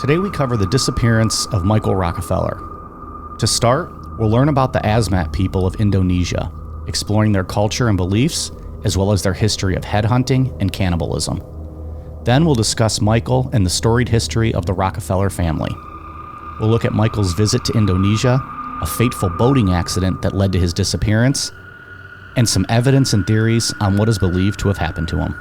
Today we cover the disappearance of Michael Rockefeller. To start, we'll learn about the Asmat people of Indonesia, exploring their culture and beliefs, as well as their history of headhunting and cannibalism. Then we'll discuss Michael and the storied history of the Rockefeller family. We'll look at Michael's visit to Indonesia, a fateful boating accident that led to his disappearance, and some evidence and theories on what is believed to have happened to him.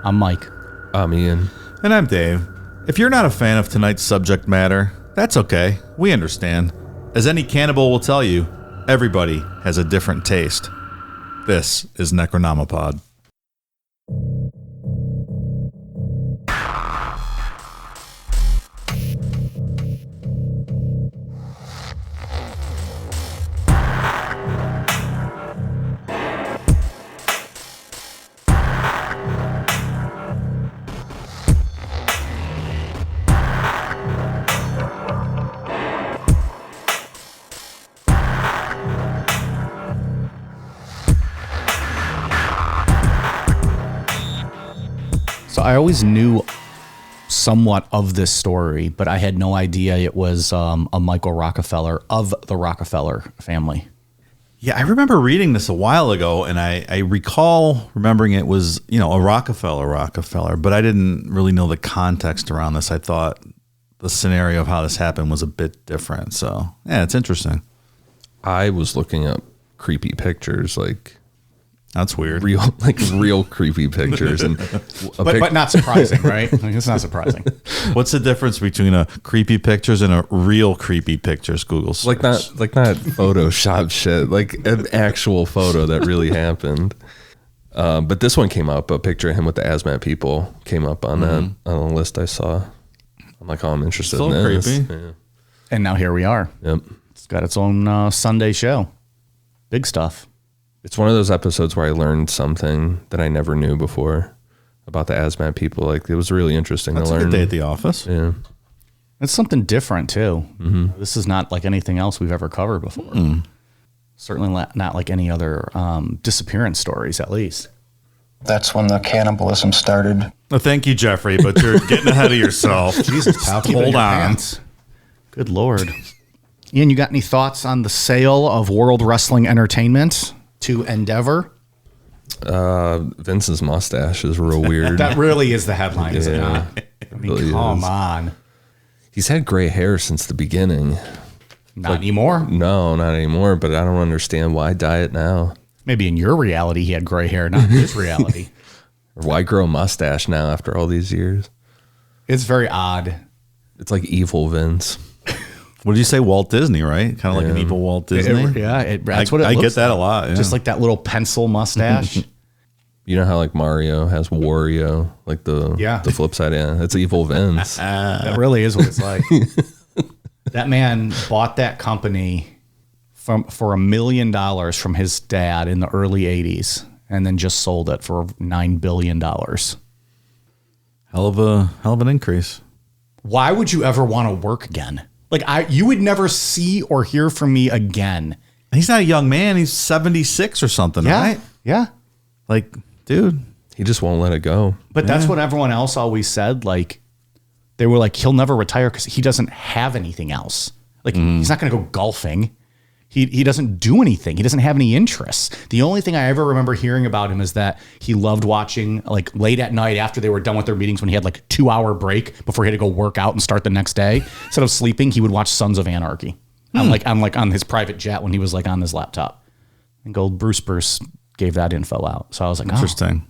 I'm Mike. I'm Ian. And I'm Dave. If you're not a fan of tonight's subject matter, that's okay. We understand. As any cannibal will tell you, everybody has a different taste. This is Necronomipod. So I always knew somewhat of this story, but I had no idea it was a Michael Rockefeller of the Rockefeller family. Yeah, I remember reading this a while ago, and I recall remembering it was, a Rockefeller, but I didn't really know the context around this. I thought the scenario of how this happened was a bit different. So, yeah, it's interesting. I was looking up creepy pictures, That's weird. real creepy pictures, and But not surprising, right? It's not surprising. What's the difference between a creepy pictures and a real creepy pictures? Google search. not Photoshop shit, like an actual photo that really happened. But this one came up. A picture of him with the Asmat people came up on on a list I saw. I'm like, I'm interested in this. Creepy. Yeah. And now here we are. Yep. It's got its own Sunday show. Big stuff. It's one of those episodes where I learned something that I never knew before about the Asmat people. Like, it was really interesting That's to a learn. good day at the office. Yeah. It's something different, too. Mm-hmm. This is not like anything else we've ever covered before. Certainly not like any other disappearance stories, at least. That's when the cannibalism started. Well, thank you, Jeffrey, but you're getting ahead of yourself. Jesus, pal, keep it in Hold your on. pants. Good Lord. Ian, you got any thoughts on the sale of World Wrestling Entertainment to Endeavor? Vince's mustache is real weird. That really is the headline, is it not? I mean, really come is. on. He's had gray hair since the beginning. Not anymore. No, not anymore, but I don't understand why dye it now. Maybe in your reality, he had gray hair, not in his reality. Or why grow a mustache now after all these years? It's very odd. It's like evil Vince. What did you say? Walt Disney, right? Kind of like an evil Walt Disney. That's what it I looks get that like. a lot. Yeah. Just like that little pencil mustache. You know how like Mario has Wario, like the flip side. Yeah, it's evil Vince. That really is what it's like. That man bought that company for $1 million from his dad in the early 80s and then just sold it for $9 billion. Hell of an increase. Why would you ever want to work again? You would never see or hear from me again. He's not a young man. He's 76 or something, right? Yeah. Like, dude. He just won't let it go. But that's what everyone else always said. Like, they were like, he'll never retire because he doesn't have anything else. Like, he's not going to go golfing. He doesn't do anything. He doesn't have any interests. The only thing I ever remember hearing about him is that he loved watching, like, late at night after they were done with their meetings, when he had like a 2-hour break before he had to go work out and start the next day. Instead of sleeping, he would watch Sons of Anarchy. on his private jet when he was like on his laptop. And old Bruce gave that info out. So I was like, Interesting.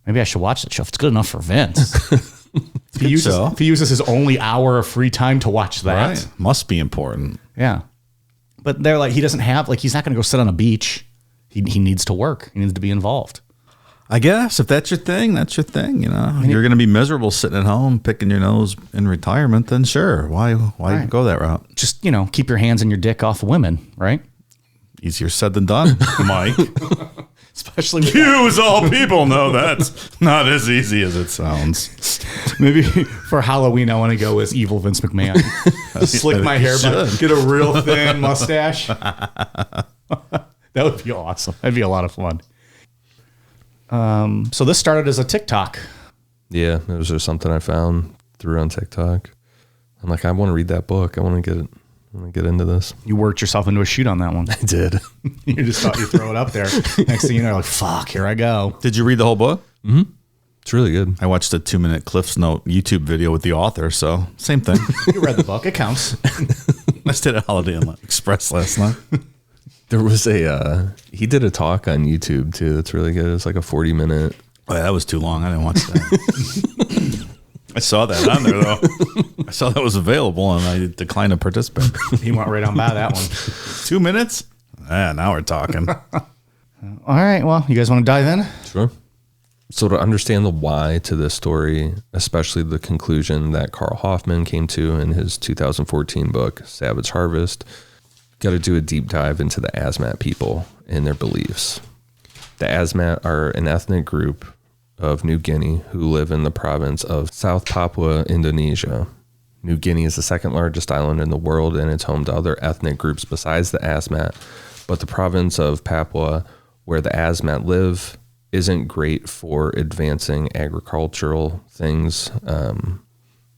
Maybe I should watch that show if it's good enough for Vince. If he uses his only hour of free time to watch that. Right. Must be important. Yeah. But they're like, he doesn't have, like, he's not going to go sit on a beach. He needs to work. He needs to be involved. I guess if that's your thing, that's your thing. You're going to be miserable sitting at home picking your nose in retirement. Then sure, why Right. go that route? Just, keep your hands and your dick off of women, right? Easier said than done, Mike. Especially with You, as all people, know that's not as easy as it sounds. maybe for Halloween, I want to go as evil Vince McMahon. Slick my hair back, get a real thin mustache. That would be awesome. That'd be a lot of fun. So this started as a TikTok. Yeah, it was just something I found through on TikTok. I'm like, I want to read that book. I want to get into this. You worked yourself into a shoot on that one. I did. You just thought you throw it up there. Next thing you know, you're like, fuck, here I go. Did you read the whole book? It's really good. I watched a 2-minute Cliff's Note YouTube video with the author, so same thing. You read the book. It counts. I stayed at Holiday Inn Express last night. There was he did a talk on YouTube too. That's really good. It's like a 40-minute. Oh, yeah, that was too long. I didn't watch that. I saw that on there, though. I saw that was available, and I declined to participate. He went right on by that one. 2 minutes? Now we're talking. All right. Well, you guys want to dive in? Sure. So to understand the why to this story, especially the conclusion that Carl Hoffman came to in his 2014 book, Savage Harvest, got to do a deep dive into the Asmat people and their beliefs. The Asmat are an ethnic group of New Guinea who live in the province of South Papua, Indonesia. New Guinea is the second largest island in the world, and it's home to other ethnic groups besides the Asmat. But the province of Papua, where the Asmat live, isn't great for advancing agricultural things.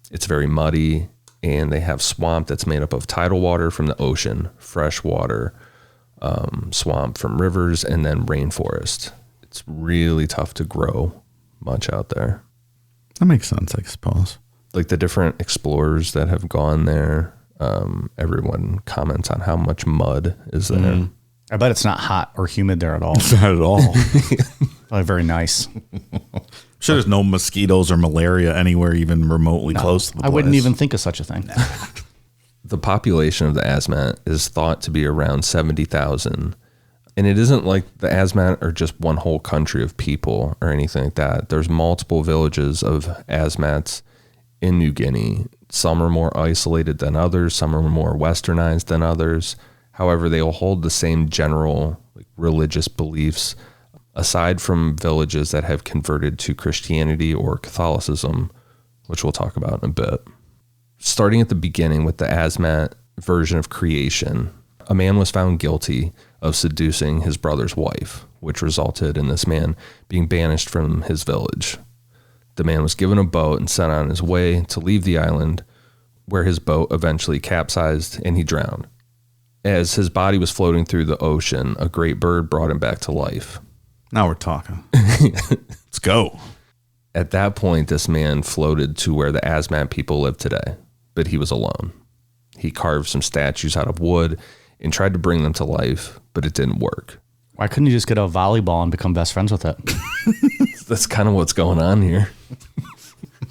It's very muddy, and they have swamp that's made up of tidal water from the ocean, fresh water, swamp from rivers, and then rainforest. It's really tough to grow much out there. That makes sense, I suppose. Like the different explorers that have gone there, everyone comments on how much mud is there. I bet it's not hot or humid there at all. Not at all. Probably very nice. Sure, there's no mosquitoes or malaria anywhere even remotely close to the place. I wouldn't even think of such a thing. The population of the Asmat is thought to be around 70,000. And it isn't like the Asmat are just one whole country of people or anything like that. There's multiple villages of Asmats in New Guinea. Some are more isolated than others. Some are more westernized than others. However, they will hold the same general religious beliefs, aside from villages that have converted to Christianity or Catholicism, which we'll talk about in a bit. Starting at the beginning with the Asmat version of creation, a man was found guilty of seducing his brother's wife, which resulted in this man being banished from his village. The man was given a boat and sent on his way to leave the island, where his boat eventually capsized and he drowned. As his body was floating through the ocean, a great bird brought him back to life. Now we're talking. Let's go. At that point, this man floated to where the Asmat people live today, but he was alone. He carved some statues out of wood and tried to bring them to life, but it didn't work. Why couldn't you just get a volleyball and become best friends with it? That's kind of what's going on here.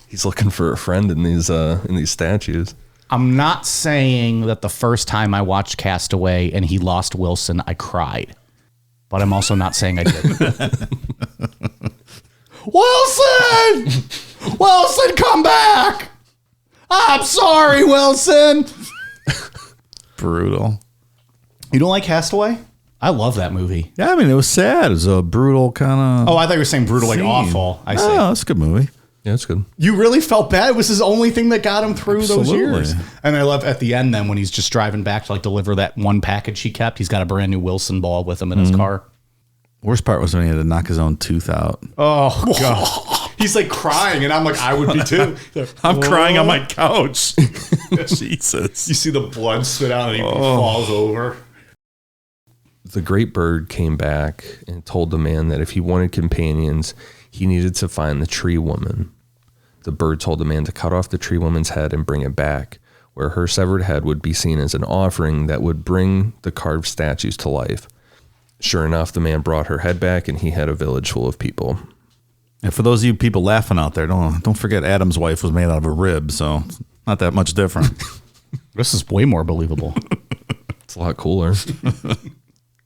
He's looking for a friend in these statues. I'm not saying that the first time I watched Castaway and he lost Wilson, I cried. But I'm also not saying I didn't. Wilson! Wilson, come back! I'm sorry, Wilson! Brutal. You don't like Castaway? I love that movie. Yeah, I mean, it was sad. It was a brutal kind of... Oh, I thought you were saying brutal, like awful. I see. Oh, that's a good movie. Yeah, it's good. You really felt bad? It was his only thing that got him through those Absolutely. years. And I love at the end then when he's just driving back to like deliver that one package he kept. He's got a brand new Wilson ball with him in his car. Worst part was when he had to knock his own tooth out. Oh, God. He's like crying, and I'm like, I would be too. I'm crying on my couch. Jesus. You see the blood spit out, and he falls over. The great bird came back and told the man that if he wanted companions, he needed to find the tree woman. The bird told the man to cut off the tree woman's head and bring it back, where her severed head would be seen as an offering that would bring the carved statues to life. Sure enough, the man brought her head back, and he had a village full of people. And for those of you people laughing out there, don't forget Adam's wife was made out of a rib, so it's not that much different. This is way more believable. It's a lot cooler.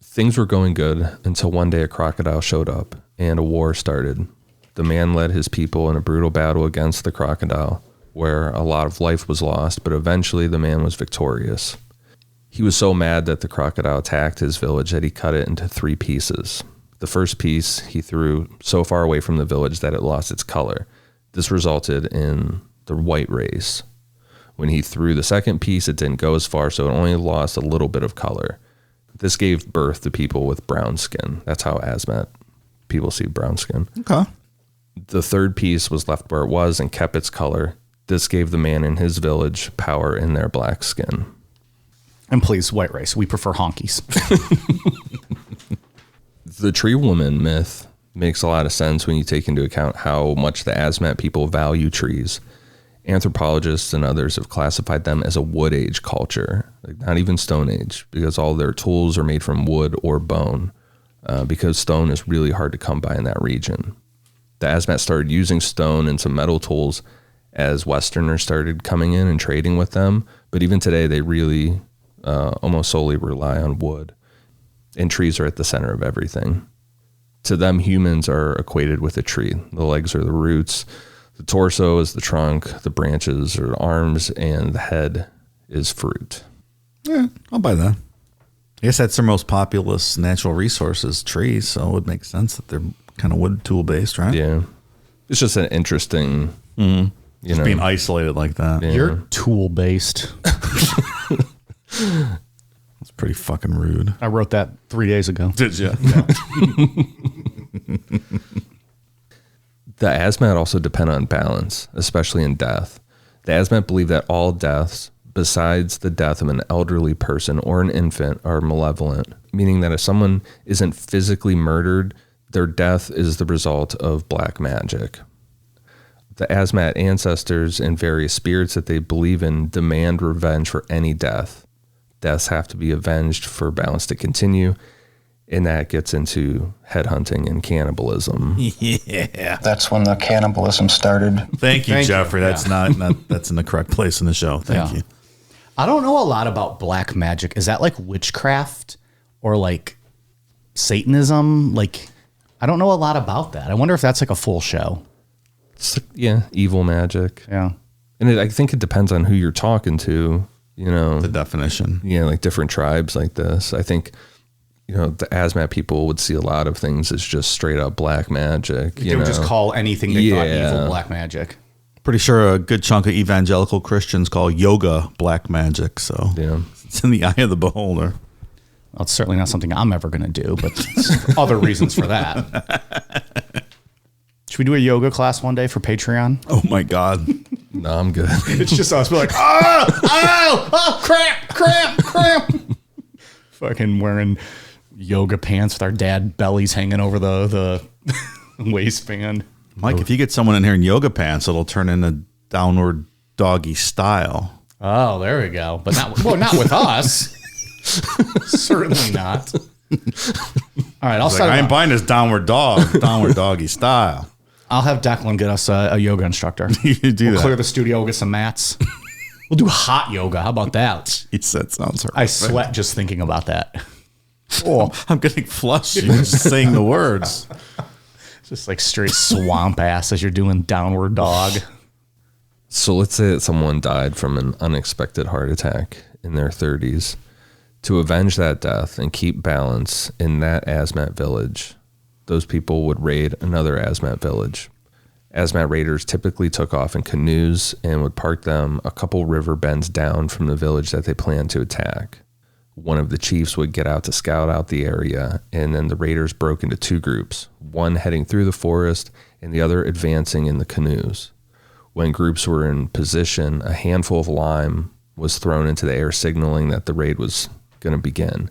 Things were going good until one day a crocodile showed up, and a war started. The man led his people in a brutal battle against the crocodile, where a lot of life was lost, but eventually the man was victorious. He was so mad that the crocodile attacked his village that he cut it into 3 pieces. The first piece he threw so far away from the village that it lost its color. This resulted in the white race. When he threw the second piece, it didn't go as far, so it only lost a little bit of color. This gave birth to people with brown skin. That's how Asmat people see brown skin. Okay. The third piece was left where it was and kept its color. This gave the man in his village power in their black skin. And please, white race, we prefer honkies. The tree woman myth makes a lot of sense when you take into account how much the Asmat people value trees. Anthropologists and others have classified them as a wood age culture, like not even stone age, because all their tools are made from wood or bone, because stone is really hard to come by in that region. The Asmat started using stone and some metal tools as Westerners started coming in and trading with them, but even today they really almost solely rely on wood, and trees are at the center of everything. To them, humans are equated with a tree. The legs are the roots, the torso is the trunk, the branches are the arms, and the head is fruit. Yeah, I'll buy that. I guess that's their most populous natural resource is trees, so it would make sense that they're kind of wood tool based, right? Yeah. It's just an interesting, you know. Being isolated like that. Yeah. You're tool based. That's pretty fucking rude. I wrote that 3 days ago. Did you? The Asmat also depend on balance, especially in death. The Asmat believe that all deaths, besides the death of an elderly person or an infant, are malevolent, meaning that if someone isn't physically murdered, their death is the result of black magic. The Asmat ancestors and various spirits that they believe in demand revenge for any death. Deaths have to be avenged for balance to continue, and that gets into headhunting and cannibalism. Yeah. That's when the cannibalism started. Thank you, Thank you. Jeffrey. That's Yeah. not that's in the correct place in the show. Thank Yeah. you. I don't know a lot about black magic. Is that like witchcraft or like Satanism? Like, I don't know a lot about that. I wonder if that's like a full show. Yeah, evil magic. Yeah. And I think it depends on who you're talking to, you know. The definition. Yeah, like different tribes like this. I think, you know, the Asmat people would see a lot of things as just straight up black magic. They would just call anything they thought Yeah. evil black magic. Pretty sure a good chunk of evangelical Christians call yoga black magic. So Yeah. it's in the eye of the beholder. Well, it's certainly not something I'm ever going to do, but there's other reasons for that. Should we do a yoga class one day for Patreon? Oh my God. No, I'm good. It's just us. We're like, oh, cramp. Fucking wearing yoga pants with our dad bellies hanging over the waistband. Mike, if you get someone in here in yoga pants, it'll turn into downward doggy style. Oh, there we go. But not with us. Certainly not. All right, I'll set it I ain't up. buying this downward doggy style. I'll have Declan get us a yoga instructor. You do We'll that. clear the studio, we'll get some mats. We'll do hot yoga. How about that? He said sounds horrific. I sweat just thinking about that. Oh, I'm getting flushed. You're just saying the words. just like straight swamp ass as you're doing downward dog. So let's say that someone died from an unexpected heart attack in their 30s. To avenge that death and keep balance in that Asmat village, those people would raid another Asmat village. Asmat raiders typically took off in canoes and would park them a couple river bends down from the village that they planned to attack. One of the chiefs would get out to scout out the area, and then the raiders broke into two groups, one heading through the forest and the other advancing in the canoes. When groups were in position, a handful of lime was thrown into the air, signaling that the raid was going to begin.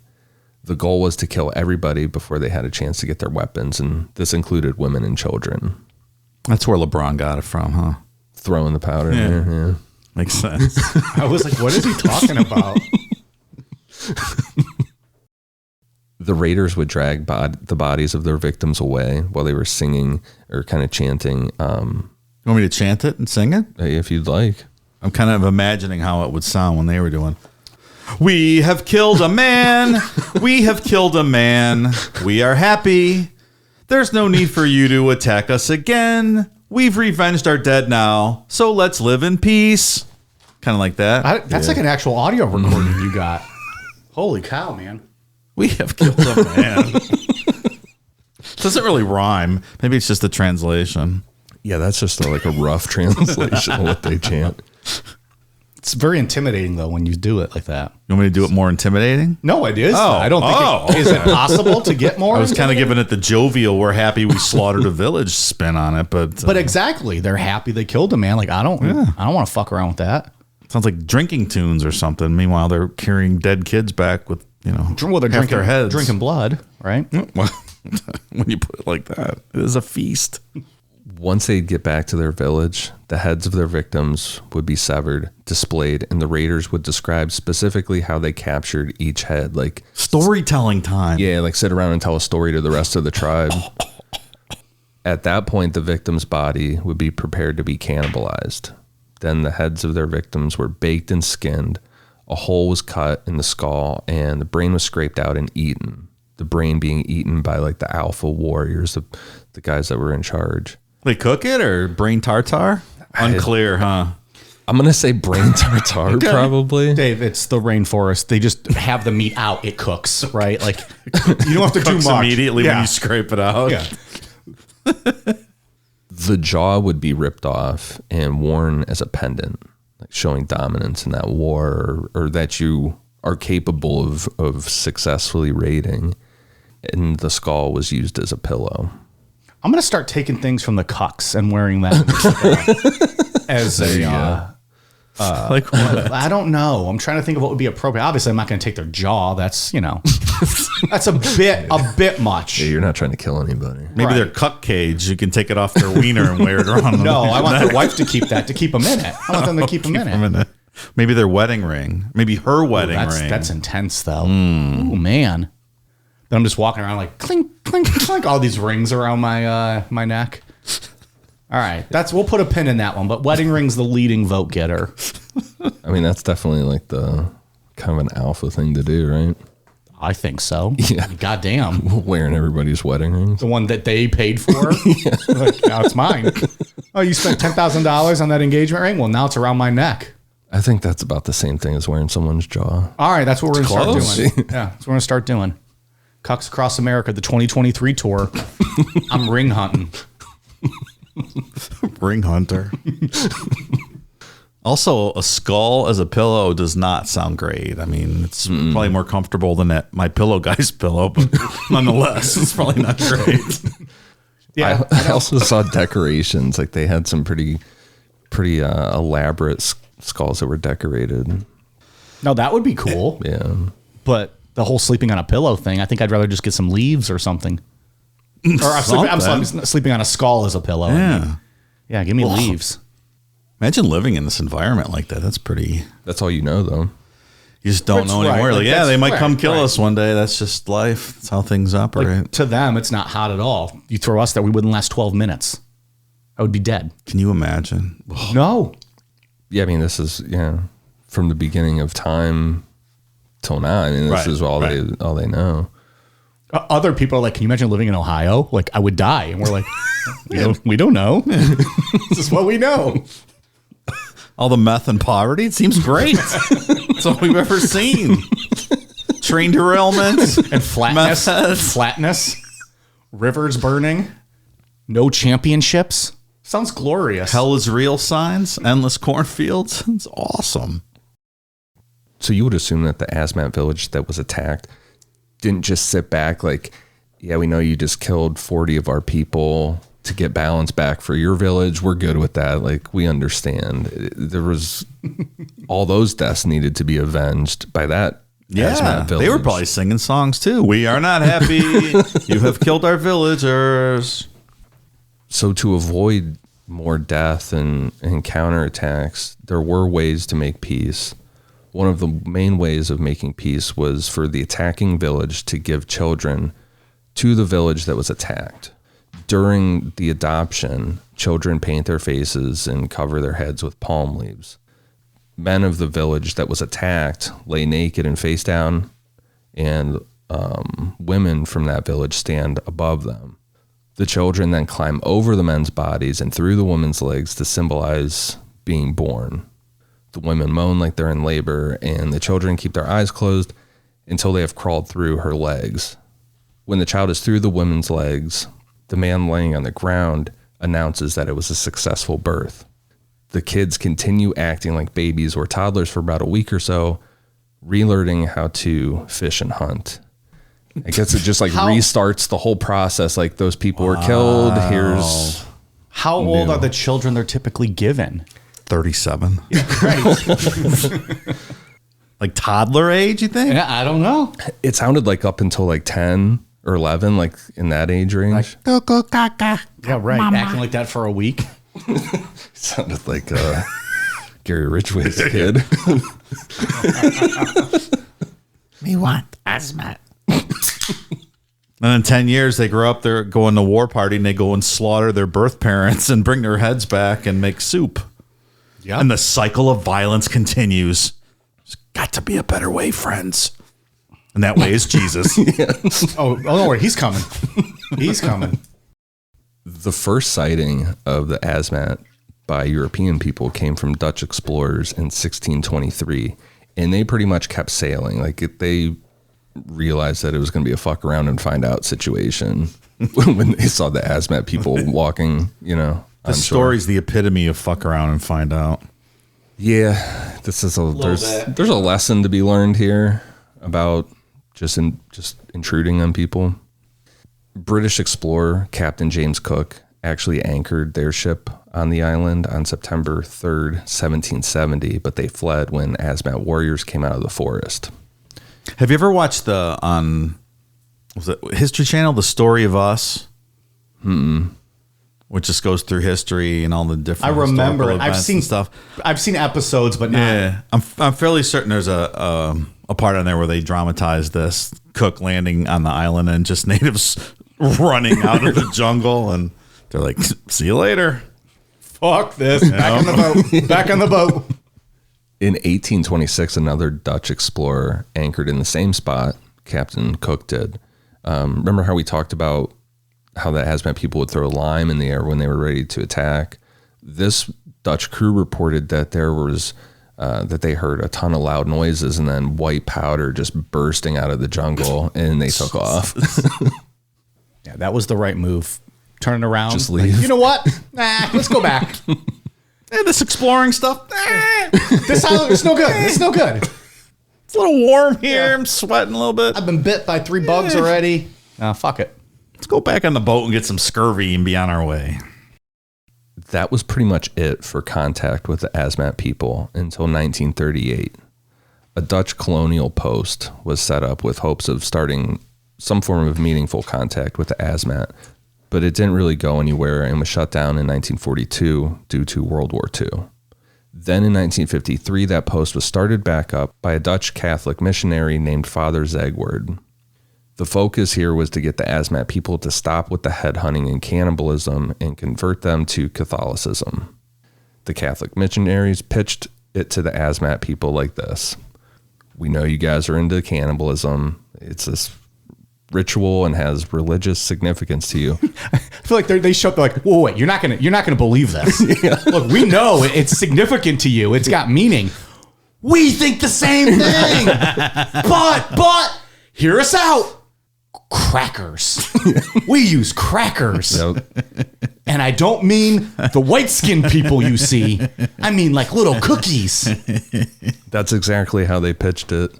The goal was to kill everybody before they had a chance to get their weapons, and this included women and children. That's where LeBron got it from, huh? Throwing the powder in there, yeah. Makes sense. I was like, what is he talking about? The raiders would drag the bodies of their victims away while they were singing or kind of chanting, You want me to chant it and sing it? if you'd like. I'm kind of imagining how it would sound when they were doing. We have killed a man. We have killed a man. We are happy. There's no need for you to attack us again. We've revenged our dead now, so let's live in peace. Kind of like that. That's like an actual audio recording you got. Holy cow, man. We have killed a man. Doesn't really rhyme. Maybe it's just a translation. Yeah, that's just like a rough translation of what they chant. It's very intimidating though when you do it like that. You want me to do it more intimidating? No, it is. Oh. I don't think is it possible to get more? I was kind of giving it the jovial, we're happy we slaughtered a village spin on it, but exactly, they're happy they killed a man. Like I don't want to fuck around with that. sounds like drinking tunes or something. Meanwhile, they're carrying dead kids back with they're half drinking their heads, drinking blood, right? Well, when you put it like that, it is a feast. Once they'd get back to their village, the heads of their victims would be severed, displayed, and the raiders would describe specifically how they captured each head. Like storytelling time. Yeah, like sit around and tell a story to the rest of the tribe. At that point, the victim's body would be prepared to be cannibalized. Then the heads of their victims were baked and skinned. A hole was cut in the skull, and the brain was scraped out and eaten. The brain being eaten by like the alpha warriors, the guys that were in charge. They cook it or brain tartare? Unclear, huh? I'm going to say brain tartare, probably. Dave, it's the rainforest. They just have the meat out. It cooks, right? Like, you don't have to do Cooks much. immediately when you scrape it out. Yeah. The jaw would be ripped off and worn as a pendant, like showing dominance in that war or that you are capable of successfully raiding. And the skull was used as a pillow. I'm going to start taking things from the cucks and wearing that as a... Like what? I don't know. I'm trying to think of what would be appropriate. Obviously, I'm not going to take their jaw. That's, that's a bit much. Yeah, you're not trying to kill anybody. Maybe Right. their cuck cage. You can take it off their wiener and wear it around them. No, I want their wife to keep that, to keep them in it. I want them to keep them in it. Maybe their wedding ring. Maybe her wedding ring. That's intense, though. Oh, man. Then I'm just walking around like clink, clink, clink, all these rings around my my neck. All right, we'll put a pin in that one. But wedding ring's the leading vote getter. I mean, that's definitely like the kind of an alpha thing to do, right? I think so. Yeah. Goddamn. Wearing everybody's wedding rings. The one that they paid for. Like, now it's mine. Oh, you spent $10,000 on that engagement ring? Well, now it's around my neck. I think that's about the same thing as wearing someone's jaw. All right, that's what we're going to Close. start doing. Yeah, that's what we're going to start doing. Cucks Across America, the 2023 tour. I'm ring hunting. Ring hunter. Also, a skull as a pillow does not sound great. I mean, it's probably more comfortable than my pillow guy's pillow, but nonetheless, it's probably not great. Yeah, I also saw decorations. Like they had some pretty elaborate skulls that were decorated. no, that would be cool. Yeah. But the whole sleeping on a pillow thing, I think I'd rather just get some leaves or something. Or I'm sleeping on a skull as a pillow. Yeah. Yeah, give me leaves. Imagine living in this environment like that. That's pretty. That's all you know, though. You just don't That's know right. anymore. Like, Like, that's they might right, come kill right. us one day. That's just life. That's how things operate. Like, to them, it's not hot at all. You throw us there, we wouldn't last 12 minutes. I would be dead. Can you imagine? No. Yeah, I mean, this is from the beginning of time till now. I mean, this Right, is all they know. Other people are like, can you imagine living in Ohio? Like, I would die. And we're like, we don't know. This is what we know. All the meth and poverty. It seems great. That's all we've ever seen. Train derailments And flatness. Meth heads. Flatness. Rivers burning. No championships. Sounds glorious. Hell is real signs. Endless cornfields. It's awesome. So you would assume that the Asmat village that was attacked didn't just sit back like, yeah, we know you just killed 40 of our people to get balance back for your village. We're good with that. Like, we understand. There was all those deaths needed to be avenged by that Asmat village. They were probably singing songs too. We are not happy. You have killed our villagers. So to avoid more death and counterattacks, there were ways to make peace. One of the main ways of making peace was for the attacking village to give children to the village that was attacked. During the adoption, children paint their faces and cover their heads with palm leaves. Men of the village that was attacked lay naked and face down, and women from that village stand above them. The children then climb over the men's bodies and through the women's legs to symbolize being born. The women moan like they're in labor, and the children keep their eyes closed until they have crawled through her legs. When the child is through the women's legs, the man laying on the ground announces that it was a successful birth. the kids continue acting like babies or toddlers for about a week or so, relearning how to fish and hunt. I guess it just like restarts the whole process. Like those people were killed. Here's how old are the children they're typically given? 37. Yeah, right. Like toddler age, you think? Yeah, I don't know. It sounded like up until like 10 or 11, like in that age range. Go, go, caca. Yeah, right. Mama. Acting like that for a week. Sounded like Gary Ridgway's kid. Me want Asmat. And in 10 years, they grow up, they're going to war party, and they go and slaughter their birth parents and bring their heads back and make soup. Yeah. And the cycle of violence continues. There's got to be a better way, friends. And that way is Jesus. Yeah. Oh, don't worry. He's coming. He's coming. The first sighting of the Asmat by European people came from Dutch explorers in 1623. And they pretty much kept sailing. Like they realized that it was going to be a fuck around and find out situation when they saw the Asmat people walking, you know. The story's the epitome of fuck around and find out. Yeah, this is there's a lesson to be learned here about just intruding on people. British explorer Captain James Cook actually anchored their ship on the island on September 3rd, 1770, but they fled when Asmat warriors came out of the forest. Have you ever watched was it History Channel, The Story of Us? Which just goes through history and all the different. I remember it. I've seen stuff. I've seen episodes, but not. Yeah, I'm fairly certain there's a part on there where they dramatize this Cook landing on the island and just natives running out of the jungle, and they're like, "See you later." Fuck this. Back on the boat. Back on the boat. In 1826, another Dutch explorer anchored in the same spot Captain Cook did. Remember how we talked about how the Asmat people would throw lime in the air when they were ready to attack? This Dutch crew reported that there was that they heard a ton of loud noises and then white powder just bursting out of the jungle, and they took off. Yeah, that was the right move. Turn it around. Just leave. Like, you know what? Let's go back. This exploring stuff. This island is no good. It's no good. It's a little warm here. Yeah. I'm sweating a little bit. I've been bit by 3 bugs already. Fuck it. Let's go back on the boat and get some scurvy and be on our way. That was pretty much it for contact with the Asmat people until 1938. A Dutch colonial post was set up with hopes of starting some form of meaningful contact with the Asmat, but it didn't really go anywhere and was shut down in 1942 due to World War II. Then in 1953, that post was started back up by a Dutch Catholic missionary named Father Zegward. The focus here was to get the Asmat people to stop with the headhunting and cannibalism and convert them to Catholicism. The Catholic missionaries pitched it to the Asmat people like this: "We know you guys are into cannibalism. It's this ritual and has religious significance to you." I feel like they show up, they're like, "Whoa, wait, you're not gonna believe this." Yeah. Look, we know it's significant to you. It's got meaning. We think the same thing, but hear us out. Crackers. We use crackers. Yep. And I don't mean the white-skinned people you see. I mean like little cookies. That's exactly how they pitched it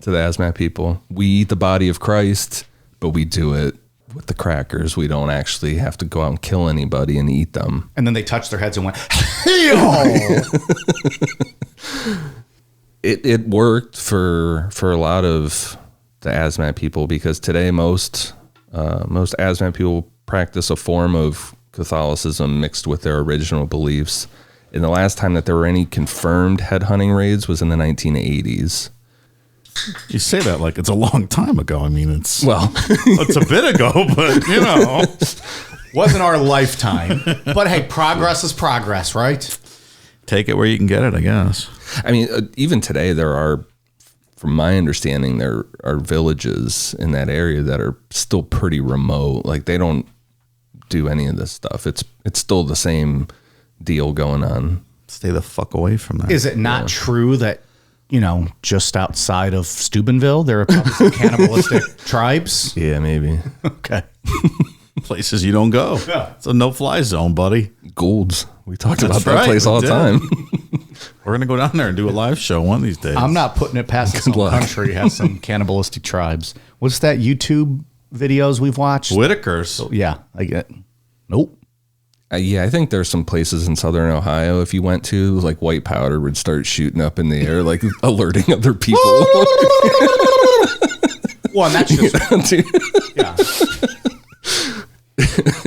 to the Asmat people. We eat the body of Christ, but we do it with the crackers. We don't actually have to go out and kill anybody and eat them. And then they touched their heads and went, "Hey-oh!" It worked for a lot of the Asmat people, because today most Asmat people practice a form of Catholicism mixed with their original beliefs. And the last time that there were any confirmed headhunting raids was in the 1980s. You say that like it's a long time ago. I mean, it's a bit ago, but you know, wasn't our lifetime. But hey, progress is progress, right? Take it where you can get it, I guess. I mean, even today there are, from my understanding, there are villages in that area that are still pretty remote. Like they don't do any of this stuff. It's still the same deal going on. Stay the fuck away from that. Is it not true that, just outside of Steubenville, there are probably some cannibalistic tribes? Yeah, maybe. Okay. Places you don't go. Yeah. It's a no-fly zone, buddy. Goulds. We talked That's about that right, place we all the did. time. We're going to go down there and do a live show one of these days. I'm not putting it past some luck. country has some cannibalistic tribes. What's that YouTube videos we've watched? Whitaker's. Yeah, I get. Nope. Yeah, I think there's some places in southern Ohio, if you went to, like white powder would start shooting up in the air, like alerting other people. Well, and that's just yeah.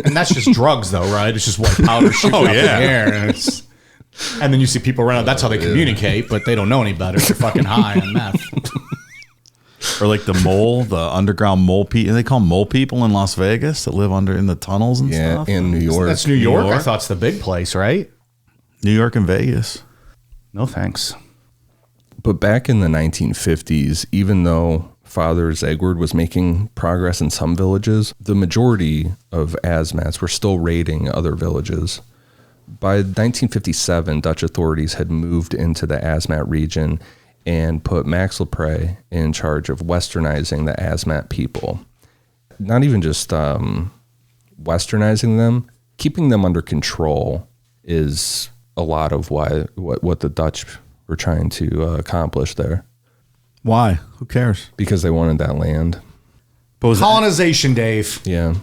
And that's just drugs, though, right? It's just white powder shooting up in the air, and then you see people around. That's how they communicate, but they don't know any better. They're fucking high on meth. Or like the underground mole people. They call them mole people in Las Vegas that live in the tunnels and Yeah, stuff. in New York. That's New York. New York? I thought it's the big place, right? New York and Vegas. No thanks. But back in the 1950s, even though Father Zegward was making progress in some villages, the majority of Asmats were still raiding other villages. By 1957, Dutch authorities had moved into the Asmat region and put Max Lepre in charge of westernizing the Asmat people. Not even just westernizing them, keeping them under control is a lot of what the Dutch were trying to accomplish there, Why? Who cares? because they wanted that land. But was it Colonization, Dave. Yeah.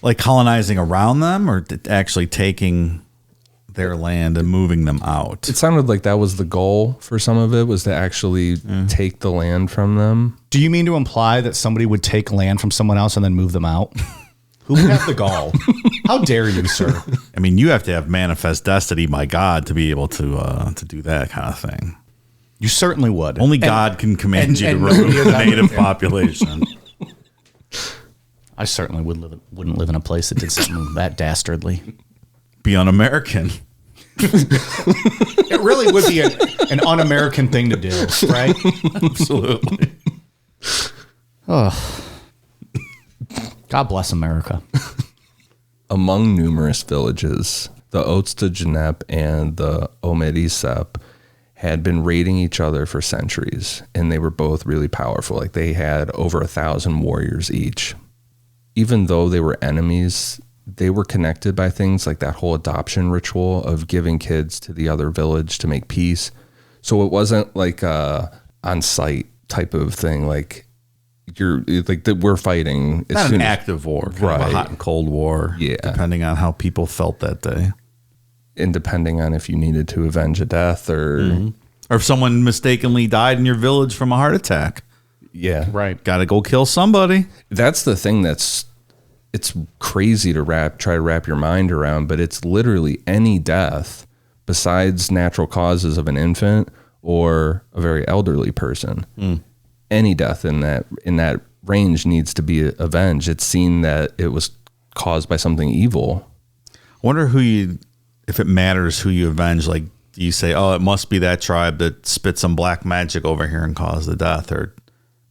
like colonizing around them or actually taking their land and moving them out? It sounded like that was the goal for some of it, was to actually take the land from them. Do you mean to imply that somebody would take land from someone else and then move them out? Who would have the gall? How dare you, sir? I mean, you have to have manifest destiny by God to be able to do that kind of thing. You certainly would. Only God can command you to and remove nobody the has native ever- population. I certainly wouldn't live in a place that did something that dastardly. Be un-American. It really would be an un-American thing to do, right? Absolutely. God bless America. Among numerous villages, the Ootstagenep and the Omedisep had been raiding each other for centuries, and they were both really powerful. Like, they had over 1,000 warriors each. Even though they were enemies, they were connected by things like that whole adoption ritual of giving kids to the other village to make peace. So it wasn't like a on-site type of thing. Like, we're fighting. Not an active war. Kind of Right. a hot and cold war. Yeah. Depending on how people felt that day. And depending on if you needed to avenge a death or Or if someone mistakenly died in your village from a heart attack. yeah, Right. Got to go kill somebody. that's the thing it's crazy to try to wrap your mind around, but it's literally any death besides natural causes of an infant or a very elderly person. Any death in that range needs to be avenged. It's seen that it was caused by something evil. I wonder if it matters who you avenge. Like, do you say, oh, it must be that tribe that spit some black magic over here and caused the death? Or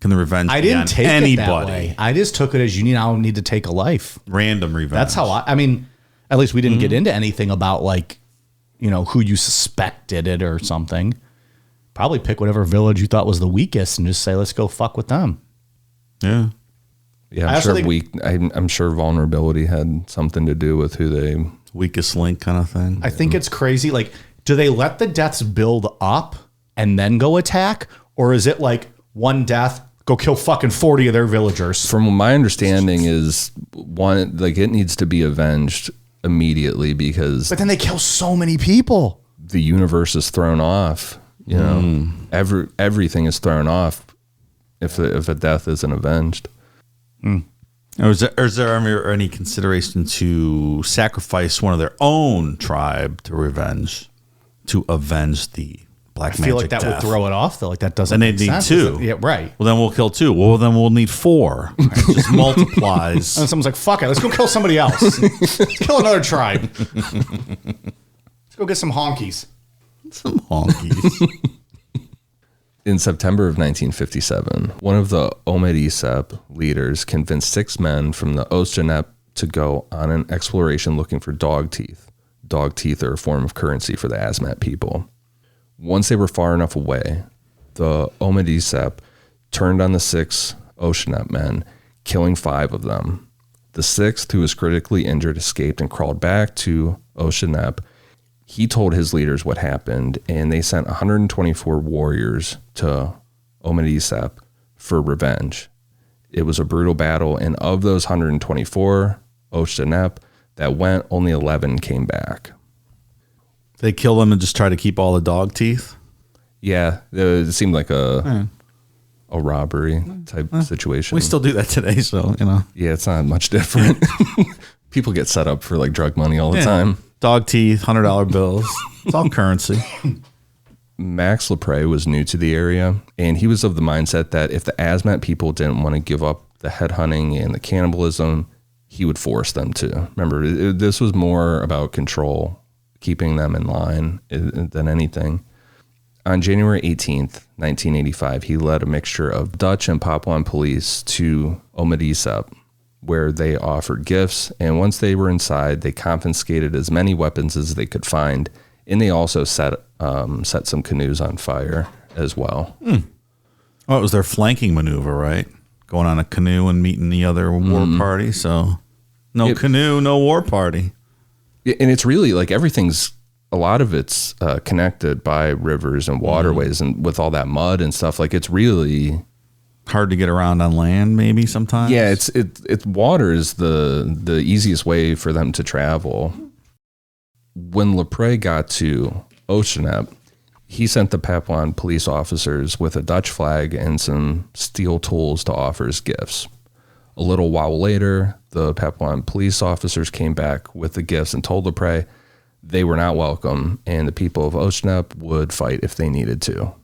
can the revenge I be didn't on take anybody? it that way. I just took it as you now need to take a life. Random revenge. That's how I mean, at least we didn't get into anything about like, who you suspect did it or something. Probably pick whatever village you thought was the weakest and just say, let's go fuck with them. Yeah. Yeah, I I'm also sure think- I'm sure vulnerability had something to do with who they. Weakest link kind of thing. I think it's crazy. Like, do they let the deaths build up and then go attack? Or is it like one death, go kill fucking 40 of their villagers? From my understanding, is one like it needs to be avenged immediately because But then they kill so many people. the universe is thrown off. You know, everything is thrown off if a death isn't avenged. Or is there ever any consideration to sacrifice one of their own tribe to avenge the black I feel like that would throw it off, though. Like, that doesn't Then they make need sense. two. Yeah, right. Well, then we'll kill two. Well, then we'll need four. It just multiplies. And someone's like, fuck it, let's go kill somebody else. Let's kill another tribe. Let's go get some honkies. Some honkies. In September of 1957, one of the Omedisep leaders convinced 6 men from the Oostjanep to go on an exploration looking for dog teeth. Dog teeth are a form of currency for the Asmat people. Once they were far enough away, the Omedisep turned on the 6 Oostjanep men, killing 5 of them. The sixth, who was critically injured, escaped and crawled back to Oshanep. He told his leaders what happened, and they sent 124 warriors to Omadisep for revenge. It was a brutal battle, and of those 124 Oshanep that went, only 11 came back. They kill them and just try to keep all the dog teeth? Yeah, it seemed like a robbery type situation. We still do that today, so, you know. Yeah, it's not much different. People get set up for like drug money all the time. Dog teeth, $100 bills. It's all currency. Max Lepre was new to the area, and he was of the mindset that if the Asmat people didn't want to give up the headhunting and the cannibalism, he would force them to. Remember, this was more about control, keeping them in line than anything. On January 18th, 1985, he led a mixture of Dutch and Papuan police to Omadisep, where they offered gifts, and once they were inside, they confiscated as many weapons as they could find, and they also set some canoes on fire as well. Well, it was their flanking maneuver, right? Going on a canoe and meeting the other war party, so no canoe, no war party. And it's really like a lot of it's connected by rivers and waterways, and with all that mud and stuff, like it's really hard to get around on land, maybe sometimes. Yeah, it's water is the easiest way for them to travel. When Lepre got to Oshanep, he sent the Papuan police officers with a Dutch flag and some steel tools to offer as gifts. A little while later, the Papuan police officers came back with the gifts and told Lepre they were not welcome, and the people of Oshanep would fight if they needed to.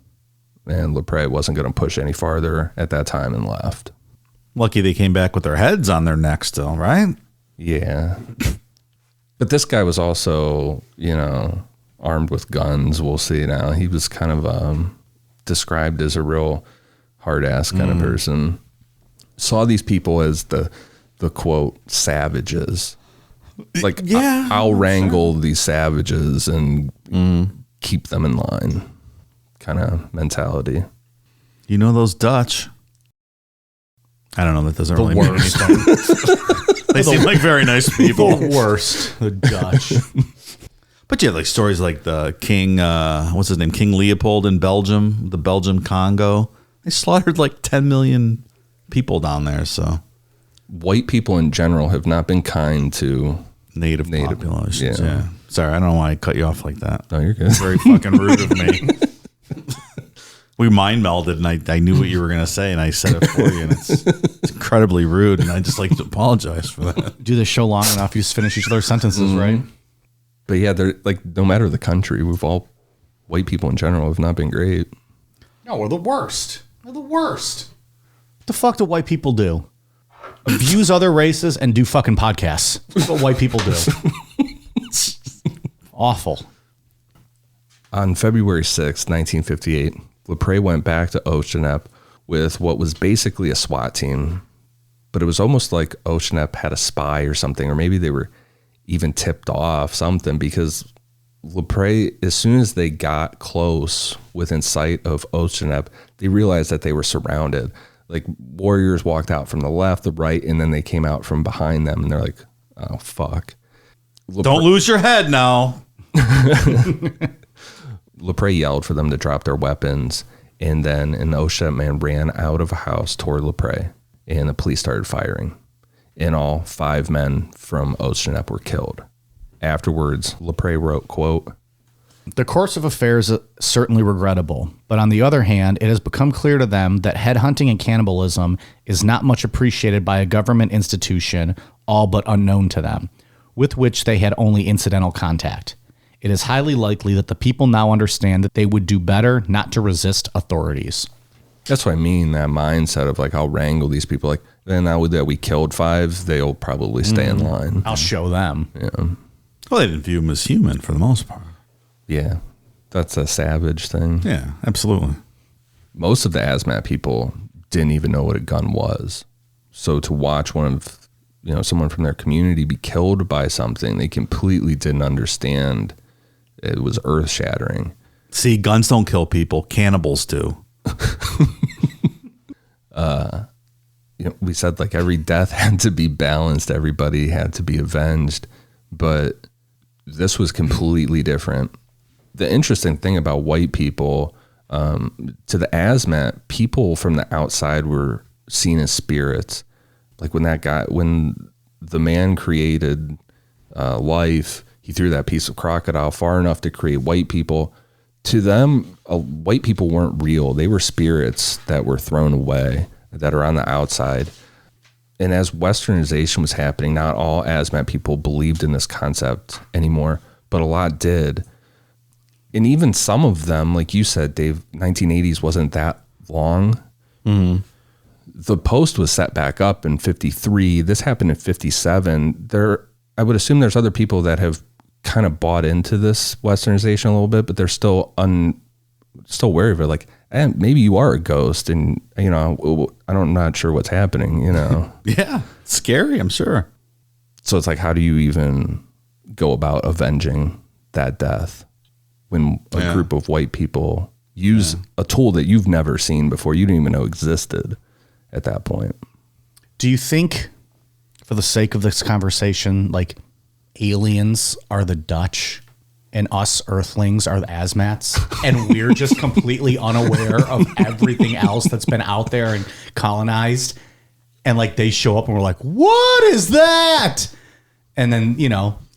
And Lepre wasn't going to push any farther at that time and left. Lucky they came back with their heads on their necks still, right? Yeah. But this guy was also, armed with guns. We'll see now. He was kind of described as a real hard-ass kind of person. Saw these people as the quote, savages. Like, yeah, I'll wrangle these savages and keep them in line kind of mentality. You know those Dutch? I don't know. That doesn't really mean anything. They seem like very nice people. The worst. The Dutch. But yeah, like stories like the King, what's his name? King Leopold in Belgium, the Belgium Congo. They slaughtered like 10 million people down there. So white people in general have not been kind to native populations. Yeah. Sorry, I don't know why I cut you off like that. No, you're good. It's very fucking rude of me. We mind melded, and I knew what you were going to say, and I said it for you, and it's incredibly rude, and I just like to apologize for that. Do this show long enough, you just finish each other's sentences, right? But yeah, they're like, no matter the country, white people in general have not been great. No, we're the worst. We're the worst. What the fuck do white people do? Abuse other races and do fucking podcasts. That's what white people do. Awful. On February 6th, 1958, Lepre went back to Oshanep with what was basically a SWAT team, but it was almost like Oshanep had a spy or something, or maybe they were even tipped off something, because Lepre, as soon as they got close within sight of Oshanep, they realized that they were surrounded. Like, warriors walked out from the left, the right, and then they came out from behind them, and they're like, oh, fuck. Don't lose your head now. Lepre yelled for them to drop their weapons, and then an Oshanep man ran out of a house toward Lepre, and the police started firing. In all, 5 men from Oshanep were killed. Afterwards, Lepre wrote, quote, "The course of affairs is certainly regrettable, but on the other hand, it has become clear to them that headhunting and cannibalism is not much appreciated by a government institution, all but unknown to them, with which they had only incidental contact. It is highly likely that the people now understand that they would do better not to resist authorities." That's what I mean, that mindset of like, I'll wrangle these people. Like, then now that we killed 5, they'll probably stay in line. I'll show them. Yeah. Well, they didn't view him as human for the most part. Yeah. That's a savage thing. Yeah, absolutely. Most of the Asmat people didn't even know what a gun was. So to watch someone from their community be killed by something they completely didn't understand, it was earth shattering. See, guns don't kill people. Cannibals do. we said like every death had to be balanced, everybody had to be avenged, but this was completely different. The interesting thing about white people, to the Asmat, people from the outside were seen as spirits. Like when the man created life, he threw that piece of crocodile far enough to create white people. To them, white people weren't real. They were spirits that were thrown away, that are on the outside. And as westernization was happening, not all Asmat people believed in this concept anymore, but a lot did. And even some of them, like you said, Dave, 1980s wasn't that long. Mm-hmm. The post was set back up in 53. This happened in 57. I would assume there's other people that have kind of bought into this westernization a little bit, but they're still wary of it. Like, maybe you are a ghost, and I'm not sure what's happening. Yeah, scary, I'm sure. So it's like, how do you even go about avenging that death when a group of white people use a tool that you've never seen before, you didn't even know existed at that point? Do you think, for the sake of this conversation, like aliens are the Dutch and us Earthlings are the Asmats, and we're just completely unaware of everything else that's been out there and colonized, and like they show up and we're like, what is that? And then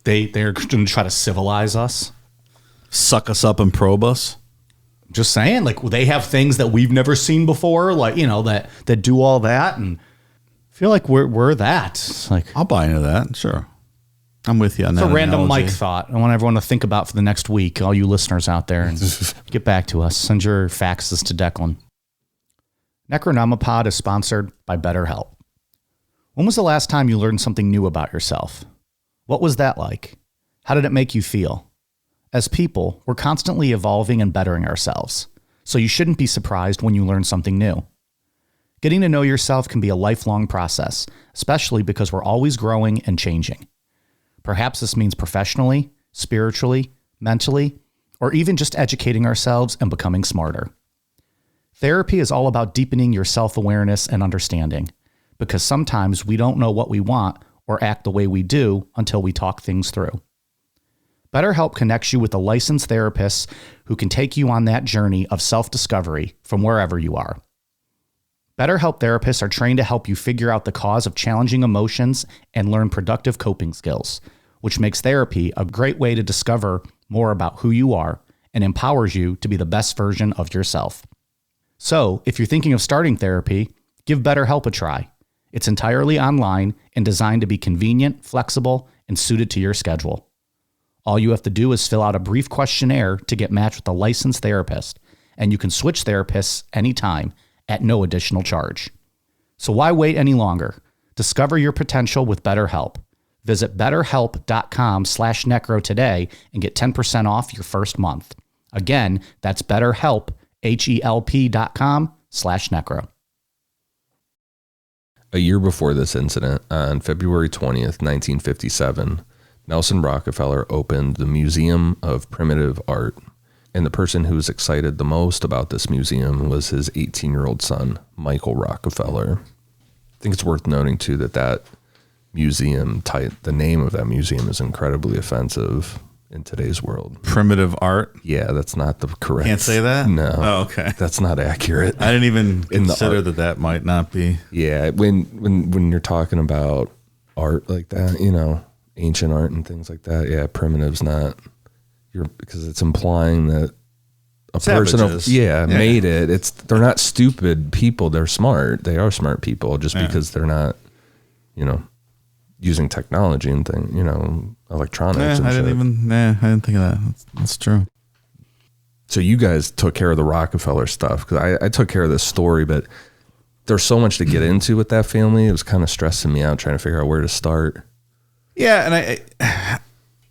they're going to try to civilize us, Suck us up and probe us. just saying, like they have things that we've never seen before, like that do all that, and I feel like we're that. It's like, I'll buy into that. Sure, I'm with you on that. it's a random analogy. Mike thought. I want everyone to think about for the next week. All you listeners out there, and get back to us. Send your faxes to Declan. Necronomipod is sponsored by BetterHelp. When was the last time you learned something new about yourself? What was that like? How did it make you feel? As people, we're constantly evolving and bettering ourselves, so you shouldn't be surprised when you learn something new. Getting to know yourself can be a lifelong process, especially because we're always growing and changing. Perhaps this means professionally, spiritually, mentally, or even just educating ourselves and becoming smarter. Therapy is all about deepening your self-awareness and understanding, because sometimes we don't know what we want or act the way we do until we talk things through. BetterHelp connects you with a licensed therapist who can take you on that journey of self-discovery from wherever you are. BetterHelp therapists are trained to help you figure out the cause of challenging emotions and learn productive coping skills, which makes therapy a great way to discover more about who you are and empowers you to be the best version of yourself. So, if you're thinking of starting therapy, give BetterHelp a try. It's entirely online and designed to be convenient, flexible, and suited to your schedule. All you have to do is fill out a brief questionnaire to get matched with a licensed therapist, and you can switch therapists anytime at no additional charge. So why wait any longer? Discover your potential with BetterHelp. Visit betterhelp.com/necro today and get 10% off your first month. Again, that's BetterHelp, HELP.com/necro. A year before this incident, on February 20th, 1957, Nelson Rockefeller opened the Museum of Primitive Art, and the person who was excited the most about this museum was his 18-year-old son, Michael Rockefeller. I think it's worth noting, too, that museum, the name of that museum is incredibly offensive in today's world. Primitive art? Yeah, that's not the correct. Can't say that? No. Oh, okay. That's not accurate. I didn't even consider that might not be. Yeah, when you're talking about art like that, ancient art and things like that. Yeah, primitive's not. Because it's implying that a Savages. person made it. They're not stupid people. They're smart. They are smart people just because they're not, using technology and things, electronics. I didn't think of that. That's true. So you guys took care of the Rockefeller stuff, because I took care of this story, but there's so much to get into with that family. It was kind of stressing me out trying to figure out where to start. Yeah, and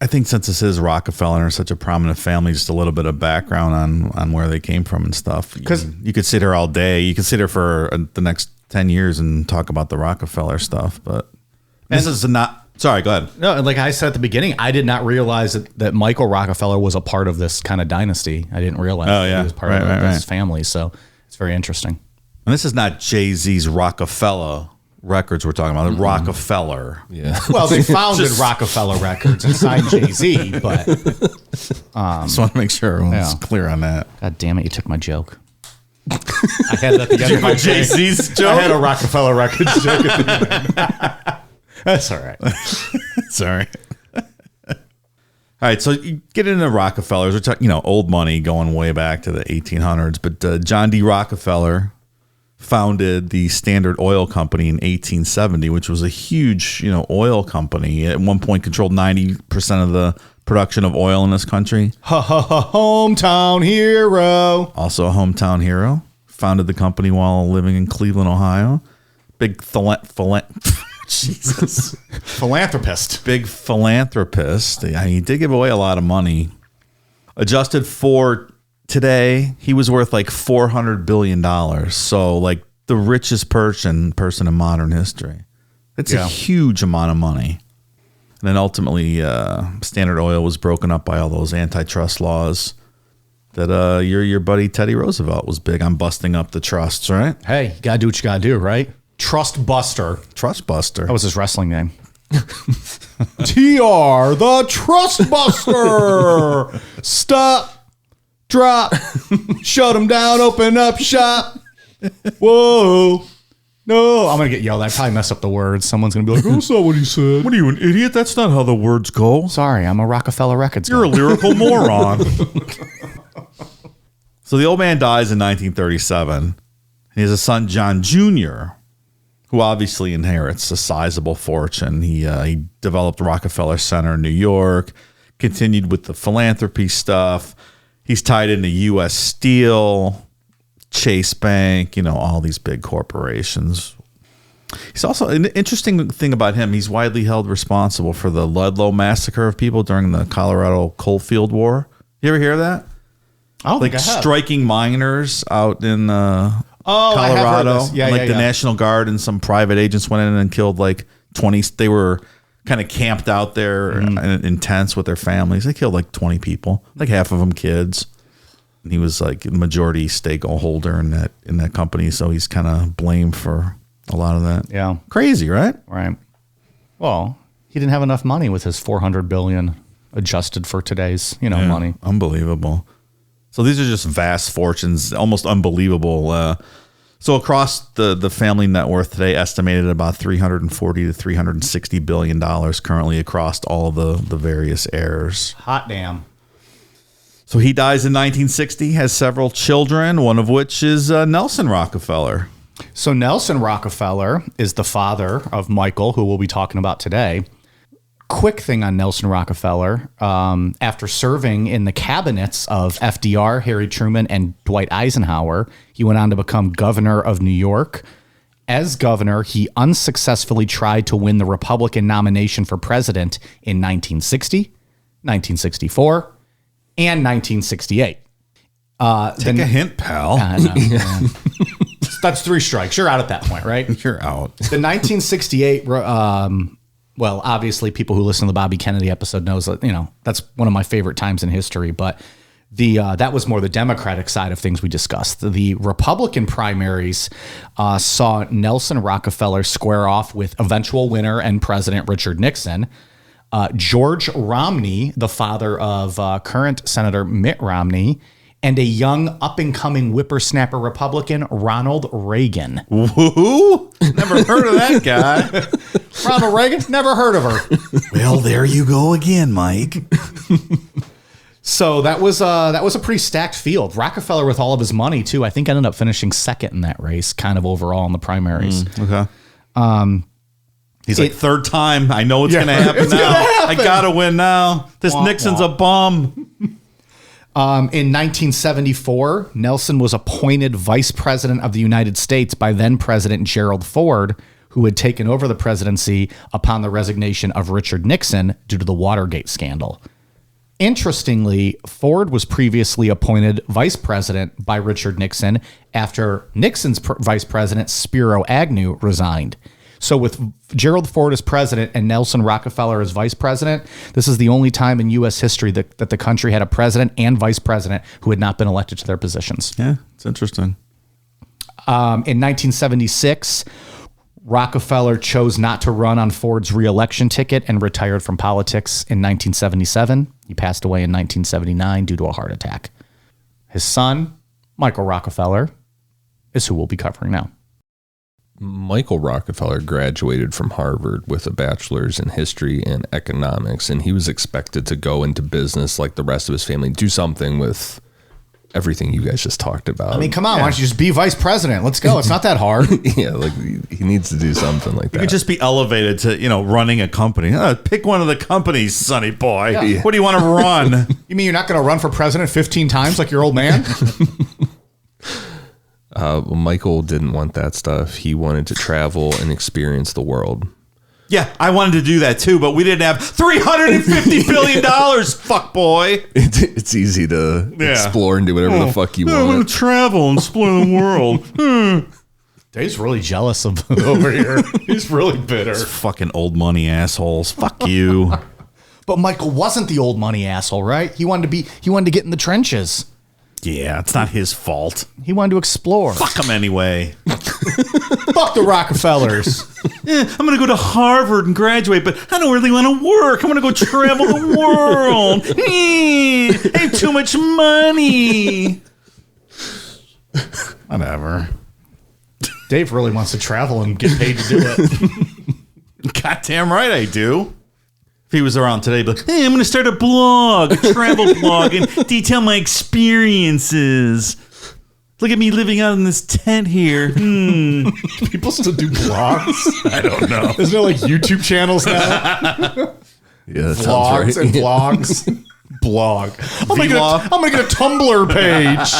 I think since this is Rockefeller and such a prominent family, just a little bit of background on where they came from and stuff. Because you could sit here all day. You could sit here for the next 10 years and talk about the Rockefeller stuff. But this is not. Sorry, go ahead. No, like I said at the beginning, I did not realize that Michael Rockefeller was a part of this kind of dynasty. I didn't realize he was part of this family. So it's very interesting. And this is not Jay-Z's Rockefeller records we're talking about. Rockefeller. Yeah. Well, they founded Rockefeller Records and signed Jay-Z, but Just want to make sure everyone's clear on that. God damn it, you took my joke. I had it at the end of my Jay-Z's I joke? had a Rockefeller Records joke at the end. That's all right. Sorry. All right, so you get into Rockefellers. We're talking, old money going way back to the 1800s. But John D. Rockefeller founded the Standard Oil Company in 1870, which was a huge, oil company. At one point, controlled 90% of the production of oil in this country. Hometown hero. Also a hometown hero. Founded the company while living in Cleveland, Ohio. Big Jesus. Philanthropist. Big philanthropist. He did give away a lot of money. Adjusted for today, he was worth like $400 billion. So like the richest person in modern history. It's a huge amount of money. And then ultimately, Standard Oil was broken up by all those antitrust laws that your buddy Teddy Roosevelt was big on busting up the trusts, right? Hey, you gotta do what you gotta do, right? Trust Buster. Trust Buster. That was his wrestling name. TR, the Trust Buster. Stop, drop, shut him down, open up shop. Whoa. No, I'm going to get yelled at. I probably mess up the words. Someone's going to be like, oh, that's not what he said. What are you, an idiot? That's not how the words go. Sorry, I'm a Rockefeller Records guy. You're a lyrical moron. So the old man dies in 1937. He has a son, John Jr., who obviously inherits a sizable fortune. He developed Rockefeller Center in New York, continued with the philanthropy stuff. He's tied into U.S. Steel, Chase Bank, all these big corporations. He's also, an interesting thing about him, he's widely held responsible for the Ludlow massacre of people during the Colorado Coalfield War. You ever hear of that? Oh, Like striking miners out in Colorado. The National Guard and some private agents went in and killed like 20. They were kind of camped out there in tents with their families. They killed like 20 people, like half of them kids. And he was like a majority stakeholder in that company, so he's kind of blamed for a lot of that. Yeah. Crazy, right? Right. Well, he didn't have enough money with his $400 billion adjusted for today's, money. Unbelievable. So these are just vast fortunes, almost unbelievable. So across the family net worth today, estimated at about $340 to $360 billion currently across all the various heirs. Hot damn. So he dies in 1960, has several children, one of which is Nelson Rockefeller. So Nelson Rockefeller is the father of Michael, who we'll be talking about today. Quick thing on Nelson Rockefeller. After serving in the cabinets of FDR, Harry Truman, and Dwight Eisenhower, he went on to become governor of New York. As governor, he unsuccessfully tried to win the Republican nomination for president in 1960, 1964, and 1968. Take a hint, pal. No. That's 3 strikes. You're out at that point, right? You're out. The 1968, well, obviously people who listen to the Bobby Kennedy episode knows that, that's one of my favorite times in history, but that was more the Democratic side of things we discussed. The Republican primaries saw Nelson Rockefeller square off with eventual winner and President Richard Nixon. George Romney, the father of current Senator Mitt Romney, and a young up-and-coming whippersnapper Republican, Ronald Reagan. Woo! Never heard of that guy. Ronald Reagan? Never heard of her. Well, there you go again, Mike. So that was a pretty stacked field. Rockefeller, with all of his money, too, I think ended up finishing second in that race, kind of overall in the primaries. Okay. He's like, third time. I know it's going to happen it's now. gonna happen. I got to win now. This Nixon's a bum. In 1974, Nelson was appointed vice president of the United States by then President Gerald Ford, who had taken over the presidency upon the resignation of Richard Nixon due to the Watergate scandal. Interestingly, Ford was previously appointed vice president by Richard Nixon after Nixon's vice president, Spiro Agnew, resigned. So with Gerald Ford as president and Nelson Rockefeller as vice president, this is the only time in U.S. history that the country had a president and vice president who had not been elected to their positions. Yeah, it's interesting. In 1976, Rockefeller chose not to run on Ford's re-election ticket and retired from politics in 1977. He passed away in 1979 due to a heart attack. His son, Michael Rockefeller, is who we'll be covering now. Michael Rockefeller graduated from Harvard with a bachelor's in history and economics, and he was expected to go into business like the rest of his family, do something with everything you guys just talked about. I mean, come on, why don't you just be vice president? Let's go. It's not that hard. Yeah, like he needs to do something like that. You could just be elevated to, running a company. Pick one of the companies, sonny boy. Yeah. What do you want to run? You mean you're not going to run for president 15 times like your old man? Michael didn't want that stuff. He wanted to travel and experience the world. Yeah, I wanted to do that too, but we didn't have $350 billion, fuck boy. It's easy to explore and do whatever the fuck you I want want. to travel and explore the world. Dave's really jealous of over here. He's really bitter. Fucking old money assholes. Fuck you. But Michael wasn't the old money asshole, right? He wanted to get in the trenches. Yeah, it's not his fault. He wanted to explore. Fuck him anyway. Fuck the Rockefellers. I'm going to go to Harvard and graduate, but I don't really want to work. I'm going to go travel the world. I have too much money. Whatever. Dave really wants to travel and get paid to do it. Goddamn right I do. If he was around today, he'd be like, hey, I'm going to start a blog, a travel blog, and detail my experiences. Look at me living out in this tent here. People still do blogs? I don't know. Isn't there like YouTube channels now? Yeah, that Vlogs sounds right. and vlogs. Blog. I'm gonna get a Tumblr page.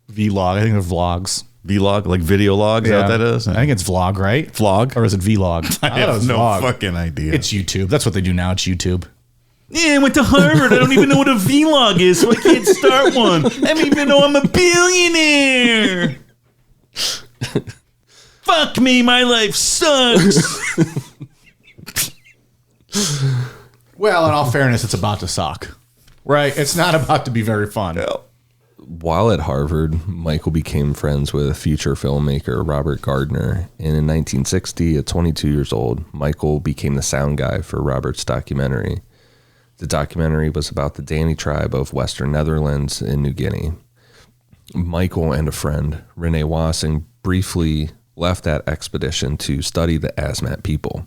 Vlog. I think they're vlogs. Vlog, like video log, is that what that is? I think it's vlog, right? Vlog? Or is it vlog? I thought it have was no vlog. fucking idea. It's YouTube. That's what they do now. It's YouTube. Yeah, I went to Harvard. I don't even know what a vlog is, so I can't start one. I don't even know I'm a billionaire. Fuck me, my life sucks. Well, in all fairness, it's about to suck. Right? It's not about to be very fun. While at Harvard, Michael became friends with future filmmaker Robert Gardner. And in 1960, at 22 years old, Michael became the sound guy for Robert's documentary. The documentary was about the Dani tribe of Western Netherlands in New Guinea. Michael and a friend, Renee Wassing, briefly left that expedition to study the Asmat people.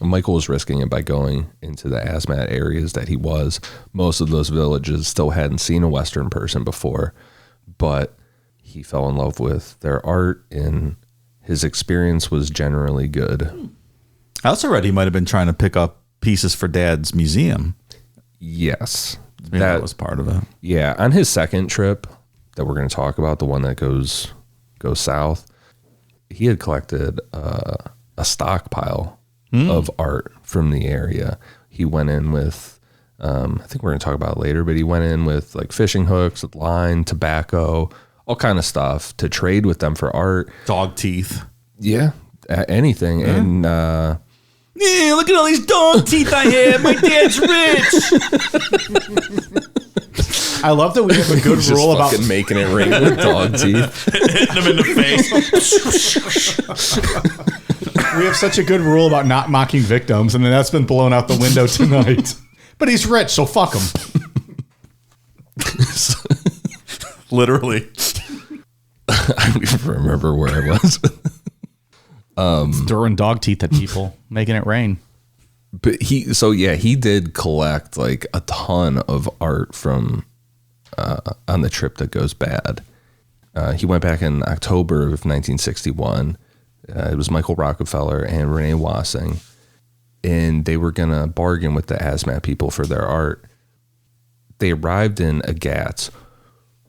Michael was risking it by going into the Asmat areas that he was. Most of those villages still hadn't seen a Western person before, but he fell in love with their art and his experience was generally good. I also read he might have been trying to pick up pieces for Dad's museum. Yes. Maybe that was part of it. Yeah. On his second trip that we're going to talk about, the one that goes south, he had collected a stockpile of art from the area. He went in with, I think we're going to talk about it later, but he went in with like fishing hooks, line, tobacco, all kind of stuff to trade with them for art. Dog teeth. Yeah, anything. Yeah. And yeah, look at all these dog teeth I have. My dad's rich. I love that we have a good rule about making it rain with dog teeth. Hitting them in the face. We have such a good rule about not mocking victims, and then that's been blown out the window tonight. But he's rich, so fuck him. Literally. I don't even remember where I was. Throwing dog teeth at people, making it rain. But he did collect like a ton of art from on the trip that goes bad. He went back in October of 1961. It was Michael Rockefeller and Renee Wassing, and they were going to bargain with the Asmat people for their art. They arrived in Agatz,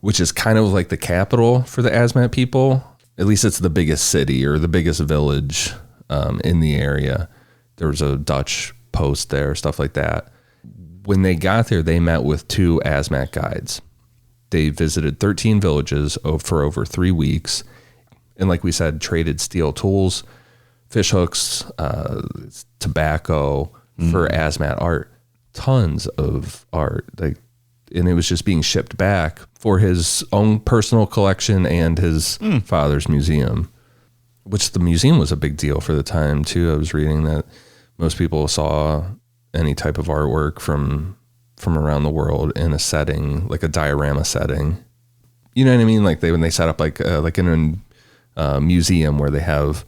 which is kind of like the capital for the Asmat people. At least it's the biggest city or the biggest village in the area. There was a Dutch post there, stuff like that. When they got there, they met with 2 Asmat guides. They visited 13 villages for over 3 weeks. And like we said, traded steel tools, fish hooks, tobacco for Asmat art. Tons of art. Like and it was just being shipped back for his own personal collection and his father's museum, which the museum was a big deal for the time too. I was reading that most people saw any type of artwork from around the world in a setting, like a diorama setting. You know what I mean? Like when they set up like in a museum where they have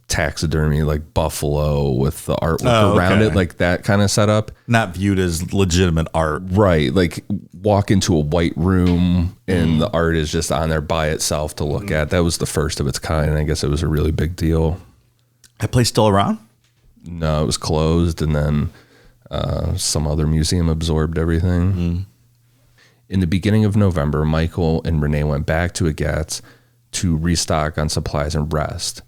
taxidermy, like buffalo with the artwork around it, like that kind of setup. Not viewed as legitimate art. Right. Like walk into a white room and the art is just on there by itself to look at. That was the first of its kind. And I guess it was a really big deal. That place still around? No, it was closed, and then some other museum absorbed everything. In the beginning of November, Michael and Renee went back to Agat's to restock on supplies and rest.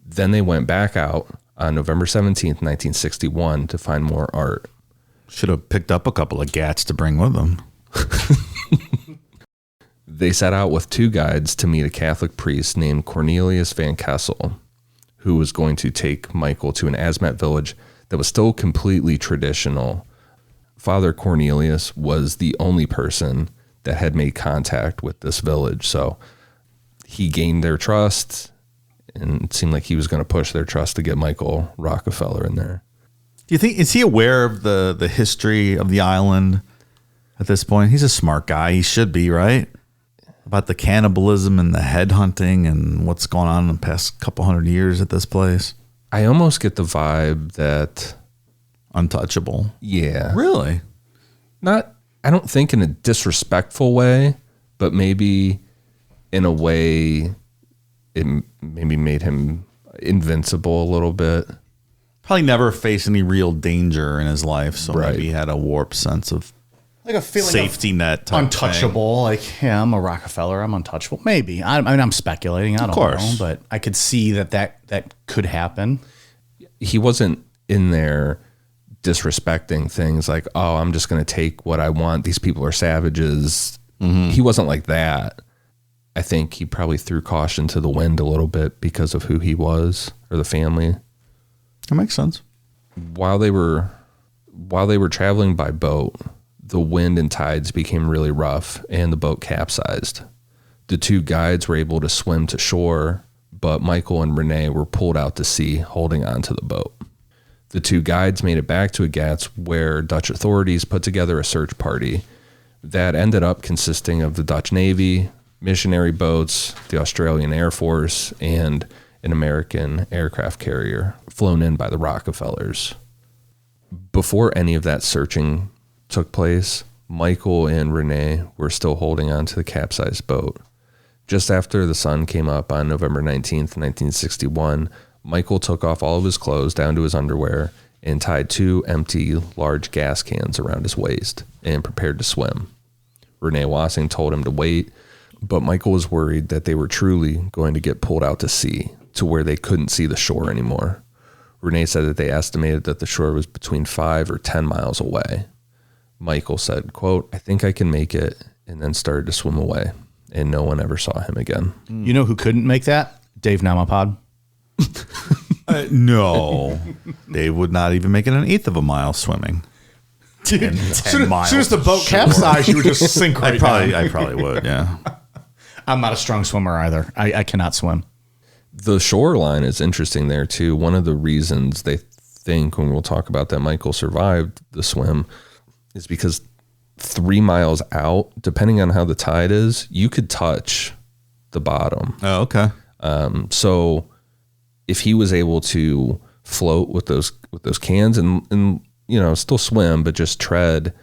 Then they went back out on November 17th, 1961 to find more art. Should have picked up a couple of gats to bring with them. They set out with 2 guides to meet a Catholic priest named Cornelius Van Kessel, who was going to take Michael to an Asmat village that was still completely traditional. Father Cornelius was the only person that had made contact with this village, so he gained their trust, and it seemed like he was going to push their trust to get Michael Rockefeller in there. Do you think, is he aware of the history of the island at this point? He's a smart guy. He should be, right? About the cannibalism and the headhunting and what's going on in the past couple hundred years at this place. I almost get the vibe that... Untouchable. Yeah. Really? Not, I don't think in a disrespectful way, but maybe in a way it maybe made him invincible a little bit. Probably never faced any real danger in his life, so Right. maybe he had a warped sense of Like a feeling safety net type untouchable. Like, yeah, I'm a Rockefeller. I'm untouchable. Maybe. I mean, I'm speculating. I don't know, but I could see that could happen. He wasn't in there disrespecting things like, oh, I'm just going to take what I want. These people are savages. He wasn't like that. I think he probably threw caution to the wind a little bit because of who he was or the family. That makes sense. While they were traveling by boat, the wind and tides became really rough and the boat capsized. The 2 guides were able to swim to shore, but Michael and Renee were pulled out to sea, holding on to the boat. The 2 guides made it back to Agat's, where Dutch authorities put together a search party that ended up consisting of the Dutch Navy, missionary boats, the Australian Air Force, and an American aircraft carrier flown in by the Rockefellers. Before any of that searching took place, Michael and Renee were still holding on to the capsized boat. Just after the sun came up on November 19th, 1961, Michael took off all of his clothes down to his underwear and tied 2 empty large gas cans around his waist and prepared to swim. Renee Wassing told him to wait, but Michael was worried that they were truly going to get pulled out to sea to where they couldn't see the shore anymore. Renee said that they estimated that the shore was between 5 or 10 miles away. Michael said, quote, "I think I can make it," and then started to swim away, and no one ever saw him again. You know who couldn't make that? Dave Namapod. No. Dave would not even make it an eighth of a mile swimming. Dude, 10 as soon as the boat Sure. capsized, you would just sink right down. I probably would, yeah. I'm not a strong swimmer either. I cannot swim. The shoreline is interesting there too. One of the reasons they think, when we'll talk about that, Michael survived the swim is because 3 miles out, depending on how the tide is, you could touch the bottom. Oh, okay. So if he was able to float with those cans and you know, still swim, but just tread,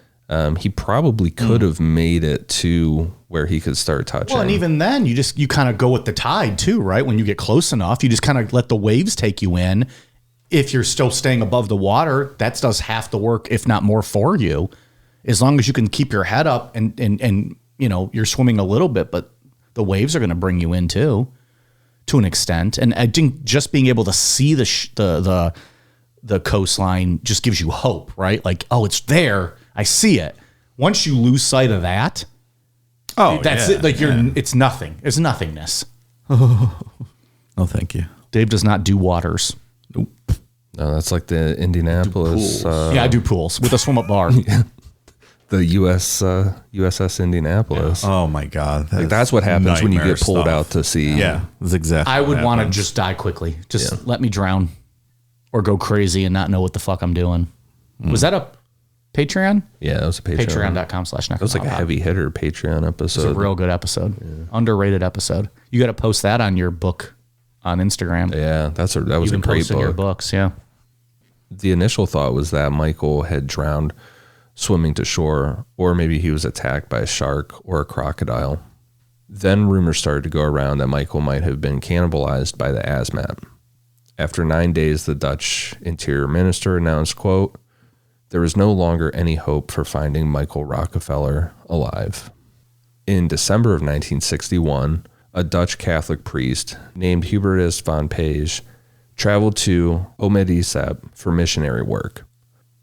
he probably could have made it to where he could start touching. Well, and even then, you kind of go with the tide too, right? When you get close enough, you just kind of let the waves take you in. If you're still staying above the water, that does half the work, if not more, for you. As long as you can keep your head up and you know, you're swimming a little bit, but the waves are going to bring you in too, to an extent. And I think just being able to see the coastline just gives you hope, right? Like, oh, it's there. I see it. Once you lose sight of that, that's it. Like it's nothing. It's nothingness. No, thank you. Dave does not do waters. No, that's like the Indianapolis. Yeah, I do pools with a swim up bar. The USS Indianapolis. Oh my God. That's what happens when you get pulled stuff. out to sea. Yeah, that's exactly. I would what want to happens. just die quickly. Just let me drown or go crazy and not know what the fuck I'm doing. Was that a Patreon? Yeah, that was a Patreon. Patreon.com/Necropod. That was like a heavy hitter Patreon episode. It's a real good episode. Underrated episode. You got to post that on your book on Instagram. Yeah, that was You've a been great posting your book. books, yeah. The initial thought was that Michael had drowned swimming to shore, or maybe he was attacked by a shark or a crocodile. Then rumors started to go around that Michael might have been cannibalized by the Asmat. After 9 days, the Dutch Interior Minister announced, quote, "There is no longer any hope for finding Michael Rockefeller alive." In December of 1961, a Dutch Catholic priest named Hubertus van Page traveled to Omedisep for missionary work.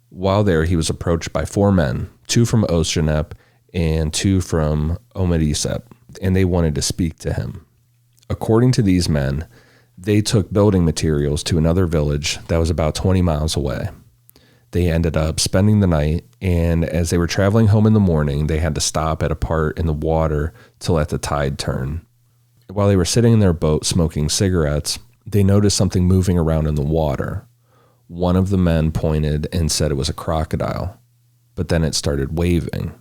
While there, he was approached by 4 men, 2 from Oostgenep and 2 from Omedisep, and they wanted to speak to him. According to these men, they took building materials to another village that was about 20 miles away. They ended up spending the night, and as they were traveling home in the morning, they had to stop at a part in the water to let the tide turn. While they were sitting in their boat smoking cigarettes, they noticed something moving around in the water. One of the men pointed and said it was a crocodile, but then it started waving.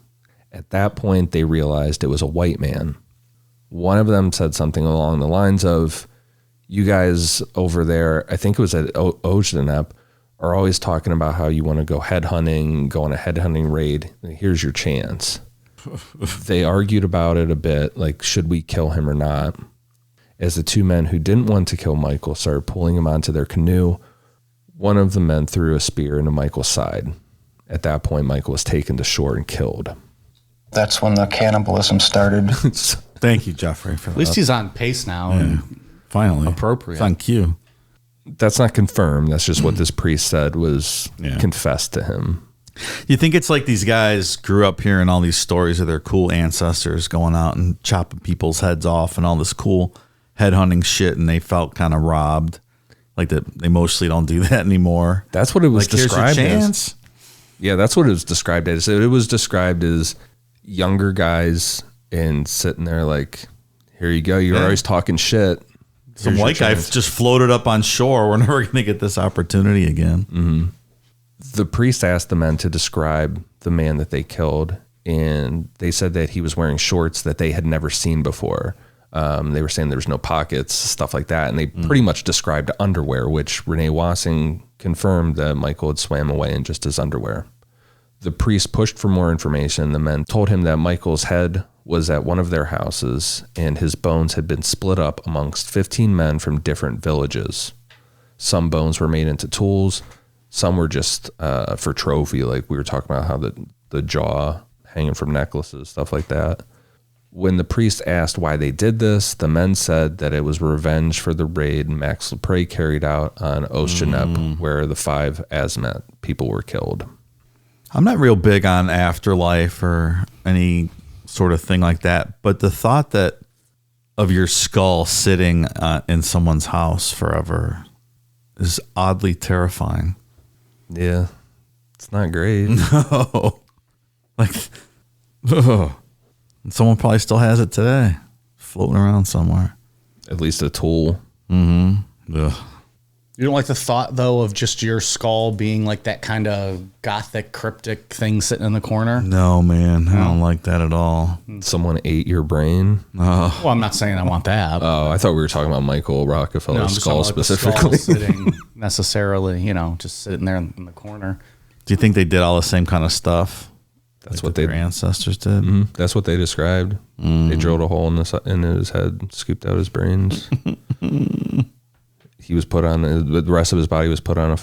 At that point, they realized it was a white man. One of them said something along the lines of, "You guys over there," I think it was at Oostgenep, "are always talking about how you want to go headhunting, go on a headhunting raid. Here's your chance." They argued about it a bit, like, should we kill him or not? As the 2 men who didn't want to kill Michael started pulling him onto their canoe, one of the men threw a spear into Michael's side. At that point, Michael was taken to shore and killed. That's when the cannibalism started. Thank you, Jeffrey, for that. At least he's on pace now. And Finally. appropriate. It's on cue. That's not confirmed. That's just what this priest said was confessed to him. You think it's like these guys grew up hearing all these stories of their cool ancestors going out and chopping people's heads off and all this cool headhunting shit, and they felt kind of robbed. Like that they mostly don't do that anymore. That's what it was Like, here's your described as. chance. Yeah, that's what it was described as. It was described as younger guys and sitting there like, here you go. You're always talking shit. Some Here's your white guy chance. just floated up on shore. We're never going to get this opportunity again. The priest asked the men to describe the man that they killed, and they said that he was wearing shorts that they had never seen before. They were saying there was no pockets, stuff like that, and they pretty much described underwear, which Renee Wassing confirmed that Michael had swam away in just his underwear. The priest pushed for more information. The men told him that Michael's head was at one of their houses, and his bones had been split up amongst 15 men from different villages. Some bones were made into tools. Some were just for trophy, like we were talking about how the jaw hanging from necklaces, stuff like that. When the priest asked why they did this, the men said that it was revenge for the raid Max Lepre carried out on Oostgenep, where the 5 Asmat people were killed. I'm not real big on afterlife or any sort of thing like that, but the thought that of your skull sitting in someone's house forever is oddly terrifying. Yeah, it's not great. No. Like, ugh. Someone probably still has it today, floating around somewhere. At least a tool. Ugh. You don't like the thought, though, of just your skull being like that kind of gothic, cryptic thing sitting in the corner? No, man. I don't like that at all. Someone ate your brain. Oh, Well, I'm not saying I want that. Oh, I thought we were talking about Michael Rockefeller's I'm just skull talking about the skull specifically. sitting necessarily, just sitting there in the corner. do you think they did all the same kind of stuff? That's like what their they. ancestors did. That's what they described. They drilled a hole in his head, scooped out his brains. He was put on the rest of his body was put on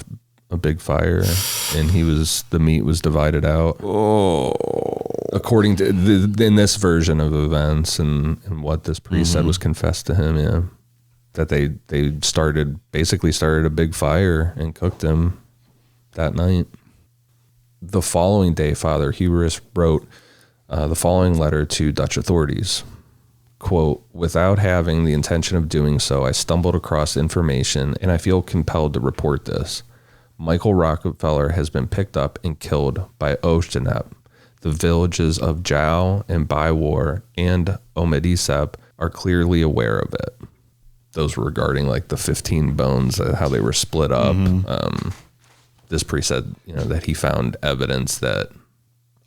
a big fire, and the meat was divided out. Oh, according to in this version of events and what this priest said was confessed to him. Yeah, that they basically started a big fire and cooked him that night. The following day, Father Hubertus wrote the following letter to Dutch authorities. Quote, "Without having the intention of doing so, I stumbled across information and I feel compelled to report this. Michael Rockefeller has been picked up and killed by Oostgenep. The the villages of Jau and Bywar and Omedisep are clearly aware of it. Those were regarding like the 15 bones, how they were split up. This priest said, that he found evidence that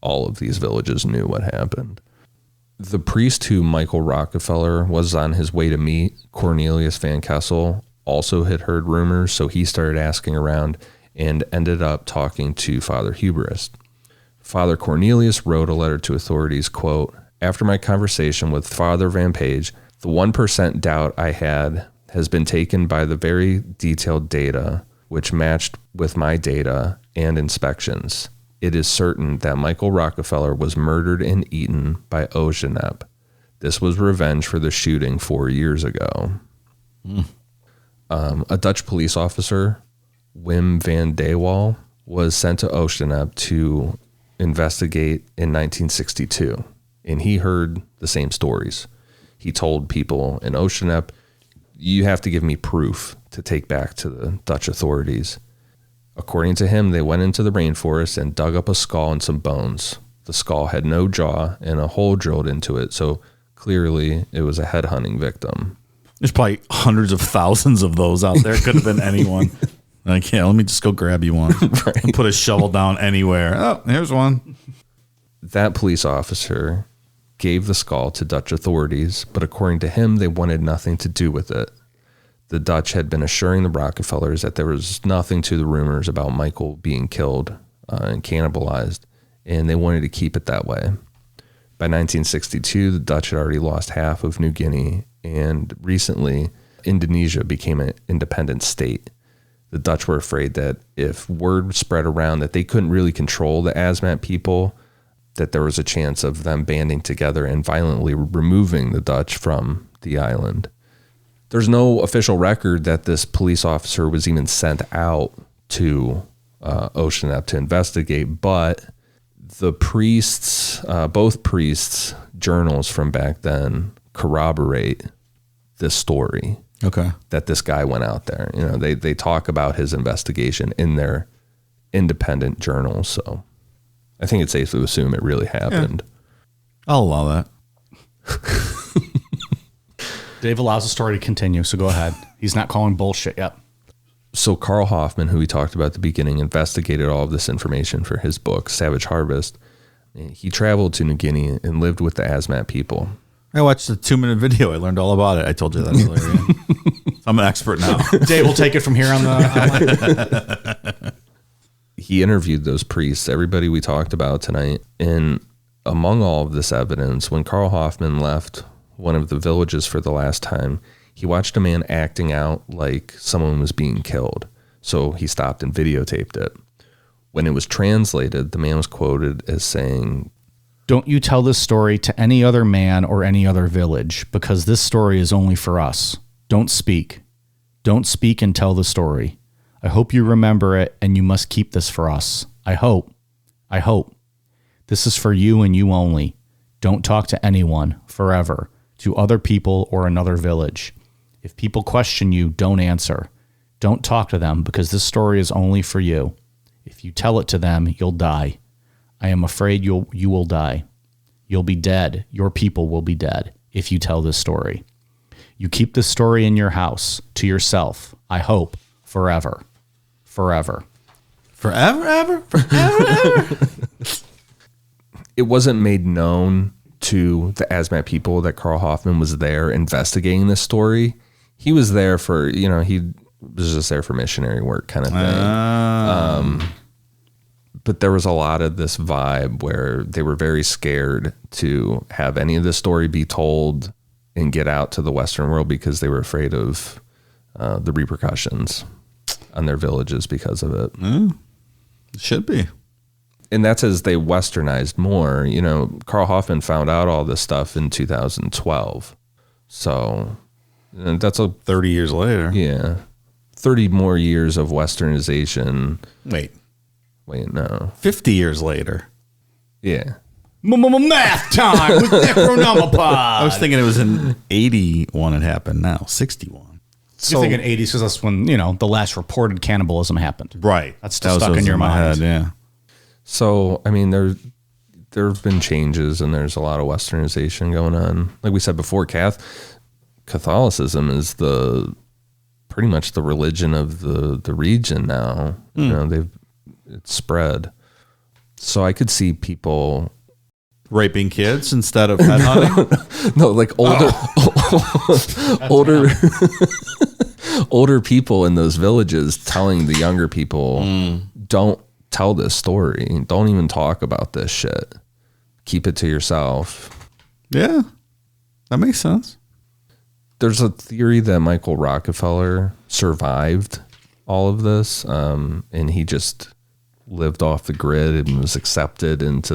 all of these villages knew what happened. The priest who Michael Rockefeller was on his way to meet, Cornelius Van Kessel, also had heard rumors, so he started asking around and ended up talking to Father Huberist. Father Cornelius wrote a letter to authorities, quote, "After my conversation with Father Van Page, the 1% doubt I had has been taken by the very detailed data which matched with my data and inspections. It is certain that Michael Rockefeller was murdered and eaten by Ozenep. This was revenge for the shooting 4 years ago." A Dutch police officer, Wim van de Waal, was sent to Ozenep to investigate in 1962, and he heard the same stories. He told people in Ozenep, "You have to give me proof to take back to the Dutch authorities." According to him, they went into the rainforest and dug up a skull and some bones. The skull had no jaw and a hole drilled into it, so clearly it was a headhunting victim. There's probably hundreds of thousands of those out there. Could have been anyone. Like, yeah, let me just go grab you one. Right. And put a shovel down anywhere. Oh, here's one. That police officer gave the skull to Dutch authorities, but according to him, they wanted nothing to do with it. The Dutch had been assuring the Rockefellers that there was nothing to the rumors about Michael being killed and cannibalized, and they wanted to keep it that way. By 1962, the Dutch had already lost half of New Guinea, and recently, Indonesia became an independent state. The Dutch were afraid that if word spread around that they couldn't really control the Asmat people, that there was a chance of them banding together and violently removing the Dutch from the island. There's no official record that this police officer was even sent out to Ozenep to investigate, but the priests, both priests' journals from back then corroborate this story. Okay. That this guy went out there. They talk about his investigation in their independent journals, so I think it's safe to assume it really happened. Yeah. I'll allow that. Dave allows the story to continue, so go ahead. He's not calling bullshit yet. So Carl Hoffman, who we talked about at the beginning, investigated all of this information for his book, Savage Harvest. He traveled to New Guinea and lived with the Asmat people. I watched the 2-minute video. I learned all about it. I told you that earlier. I'm an expert now. Dave will take it from here on the... He interviewed those priests, everybody we talked about tonight. And among all of this evidence, when Carl Hoffman left one of the villages for the last time, he watched a man acting out like someone was being killed. So he stopped and videotaped it. When it was translated, the man was quoted as saying, "Don't you tell this story to any other man or any other village, because this story is only for us. Don't speak. Don't speak and tell the story. I hope you remember it, and you must keep this for us. I hope. This is for you and you only. Don't talk to anyone, forever, to other people or another village. If people question you, don't answer. Don't talk to them, because this story is only for you. If you tell it to them, you'll die. I am afraid you will die. You'll be dead. Your people will be dead if you tell this story. You keep this story in your house, to yourself, I hope, forever. Forever." Forever. It wasn't made known to the Asmat people that Carl Hoffman was there investigating this story. He was there for, he was just there for missionary work kind of thing. But there was a lot of this vibe where they were very scared to have any of this story be told and get out to the Western world because they were afraid of the repercussions on their villages because of it. It should be. And that's as they westernized more. Carl Hoffman found out all this stuff in 2012. So that's 30 years later. Yeah. 30 more years of westernization. Wait, no. 50 years later. Yeah. Math time with Necronomipod. I was thinking it was in 81 it happened. Now 61. You're thinking 80s because that's when, the last reported cannibalism happened. Right. That's still stuck in your mind. Head, yeah. So, there have been changes, and there's a lot of westernization going on. Like we said before, Catholicism is pretty much the religion of the region now. You know, it's spread. So I could see people raping kids instead of pet hunting. no, like older people in those villages telling the younger people, don't tell this story. Don't even talk about this shit. Keep it to yourself. Yeah, that makes sense. There's a theory that Michael Rockefeller survived all of this, and he just lived off the grid and was accepted into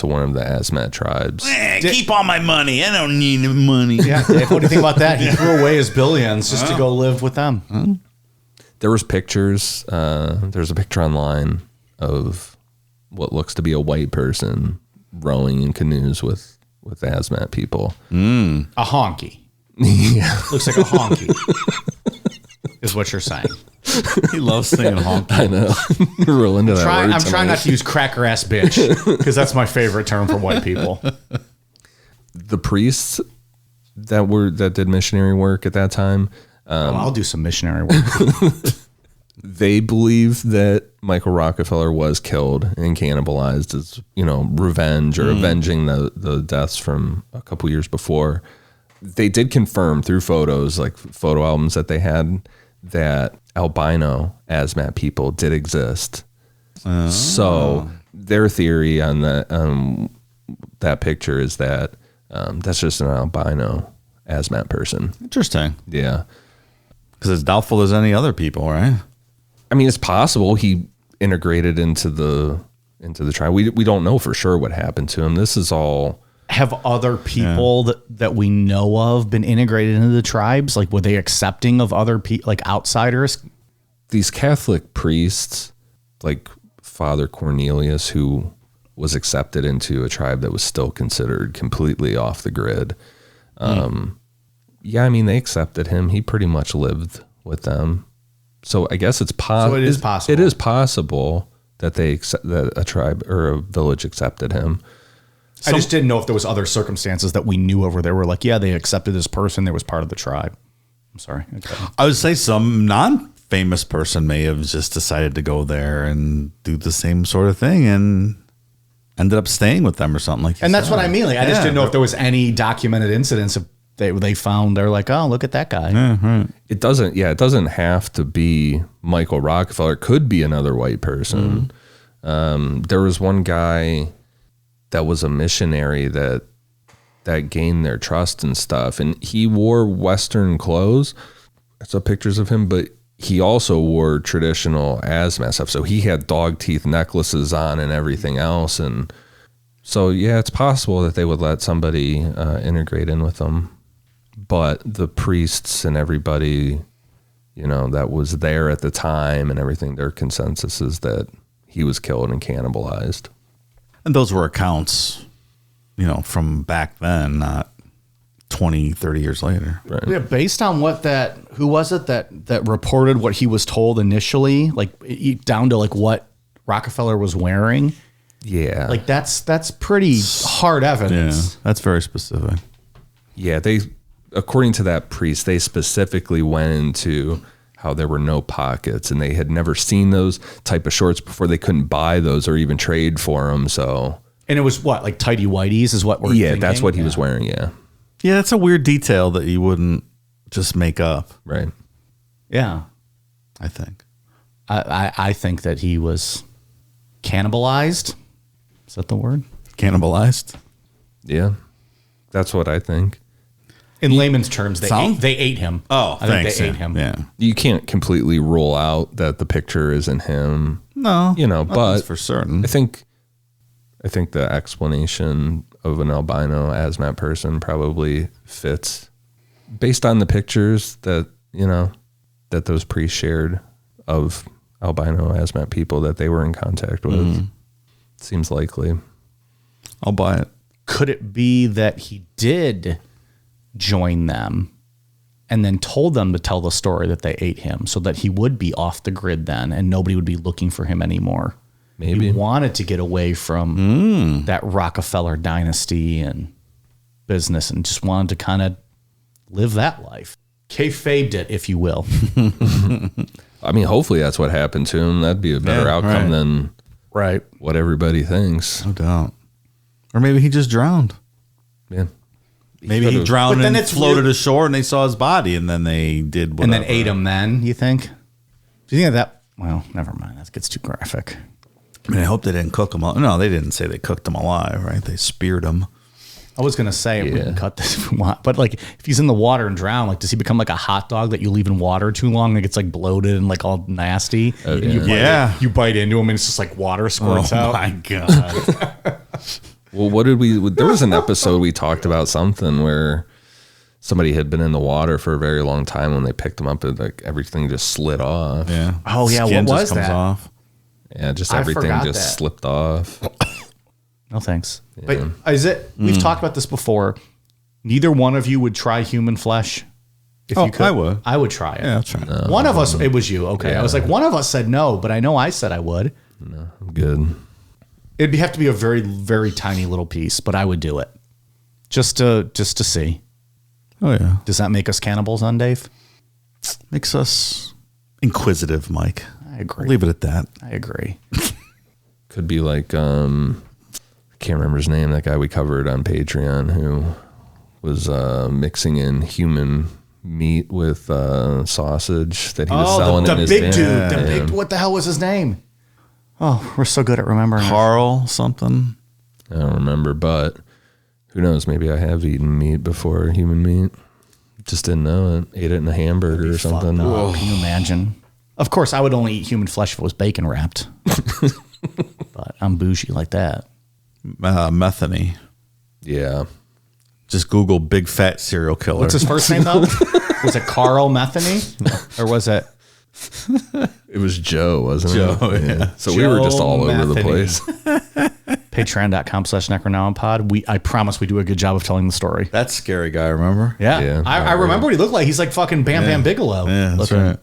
one of the Asmat tribes. Keep all my money. I don't need the money. Yeah, Dave, what do you think about that? He threw away his billions just to go live with them. There was pictures. There's a picture online of what looks to be a white person rowing in canoes with Asmat people. A honky. Yeah. Looks like a honky. Is what you're saying. He loves saying honky. I know. Roll into that word I'm trying not to use cracker ass bitch because that's my favorite term for white people. The priests that did missionary work at that time, I'll do some missionary work. they believe that Michael Rockefeller was killed and cannibalized as, you know, revenge or avenging the deaths from a couple years before. They did confirm through photos, like photo albums that they had, that albino Asmat people did exist. So their theory on that picture is that that's just an albino Asmat person. Interesting. Yeah. Because it's doubtful there's any other people, right? I mean, it's possible he integrated into the tribe. We don't know for sure what happened to him. This is all. Have other people that we know of been integrated into the tribes? Like, were they accepting of other people, like outsiders? These Catholic priests, like Father Cornelius, who was accepted into a tribe that was still considered completely off the grid. Yeah, I mean, they accepted him. He pretty much lived with them. So I guess it's possible. So it is possible. It is possible that that a tribe or a village accepted him. I just didn't know if there was other circumstances that we knew of where they were like, yeah, they accepted this person. They was part of the tribe. I'm sorry. Okay. I would say some non-famous person may have just decided to go there and do the same sort of thing and ended up staying with them or something like that. And that's what I mean. Like, I just didn't know if there was any documented incidents of they found. They're like, oh, look at that guy. Yeah, right. It doesn't have to be Michael Rockefeller. It could be another white person. There was one guy that was a missionary that gained their trust and stuff. And he wore Western clothes. I saw pictures of him, but he also wore traditional Asmat stuff. So he had dog teeth necklaces on and everything else. And so, yeah, it's possible that they would let somebody integrate in with them. But the priests and everybody, you know, that was there at the time and everything, their consensus is that he was killed and cannibalized. And those were accounts, you know, from back then, not 20, 30 years later. Right. Yeah, based on what who was it that reported what he was told initially, like down to like what Rockefeller was wearing. Yeah. Like that's pretty hard evidence. Yeah, that's very specific. Yeah, according to that priest, they specifically went into how there were no pockets and they had never seen those type of shorts before. They couldn't buy those or even trade for them. So, and it was what, like tighty whities is what we're thinking? That's what he was wearing. Yeah. Yeah, that's a weird detail that you wouldn't just make up. Right. Yeah. I think. I think that he was cannibalized. Is that the word? Cannibalized? Yeah. That's what I think. In layman's terms, they ate him. Oh, I think they ate him. Yeah. You can't completely rule out that the picture isn't him. No. You know, but for certain. I think the explanation of an albino Asmat person probably fits based on the pictures that, you know, that those priests shared of albino Asmat people that they were in contact with. Seems likely. I'll buy it. Could it be that he did join them and then told them to tell the story that they ate him so that he would be off the grid then and nobody would be looking for him anymore? Maybe. He wanted to get away from that Rockefeller dynasty and business and just wanted to kind of live that life. Kayfabed it, if you will. I mean, hopefully that's what happened to him. That'd be a better outcome than what everybody thinks. No doubt. Or maybe he just drowned. Yeah. Maybe he drowned and then floated ashore and they saw his body and then they did whatever. And then ate him then, you think? Do you think that? Well, never mind. That gets too graphic. I mean, I hope they didn't cook him. No, they didn't say they cooked him alive, right? They speared him. I was going to say, we can cut this if we want. But like, if he's in the water and drown, like, does he become like a hot dog that you leave in water too long and it gets like bloated and like all nasty? You bite into him and it's just like water squirts out. Oh my God. Well, what did there was an episode we talked about something where somebody had been in the water for a very long time. When they picked them up, like everything just slid off. Yeah. Oh yeah. Skin what was just comes that? off. Yeah. Just everything just slipped off. No thanks. Yeah. But is it? We've talked about this before. Neither one of you would try human flesh. If you could, I would. I would try it. Yeah, I'll try it. One of us. It was you. Okay. Yeah. I was like, one of us said no, but I know I said I would. No, I'm good. It'd have to be a very, very tiny little piece, but I would do it just to see. Oh yeah. Does that make us cannibals, then, Dave? Makes us inquisitive, Mike. I agree. I'll leave it at that. I agree. Could be like I can't remember his name. That guy we covered on Patreon who was mixing in human meat with sausage that he was selling in his big dude. The big. What the hell was his name? Oh, we're so good at remembering. Carl something. I don't remember, but who knows? Maybe I have eaten meat before, human meat. Just didn't know it. Ate it in a hamburger or something. Can you imagine? Of course, I would only eat human flesh if it was bacon wrapped. But I'm bougie like that. Metheny. Yeah. Just Google big fat serial killer. What's his first name though? Was it Carl Metheny? Or was it? It was Joe, wasn't it? Joe, yeah. So we were just all over the place. Patreon.com/Necronomicon. I promise we do a good job of telling the story. That scary guy, remember? Yeah. I remember what he looked like. He's like fucking Bam Bam Bigelow. Yeah, that's right.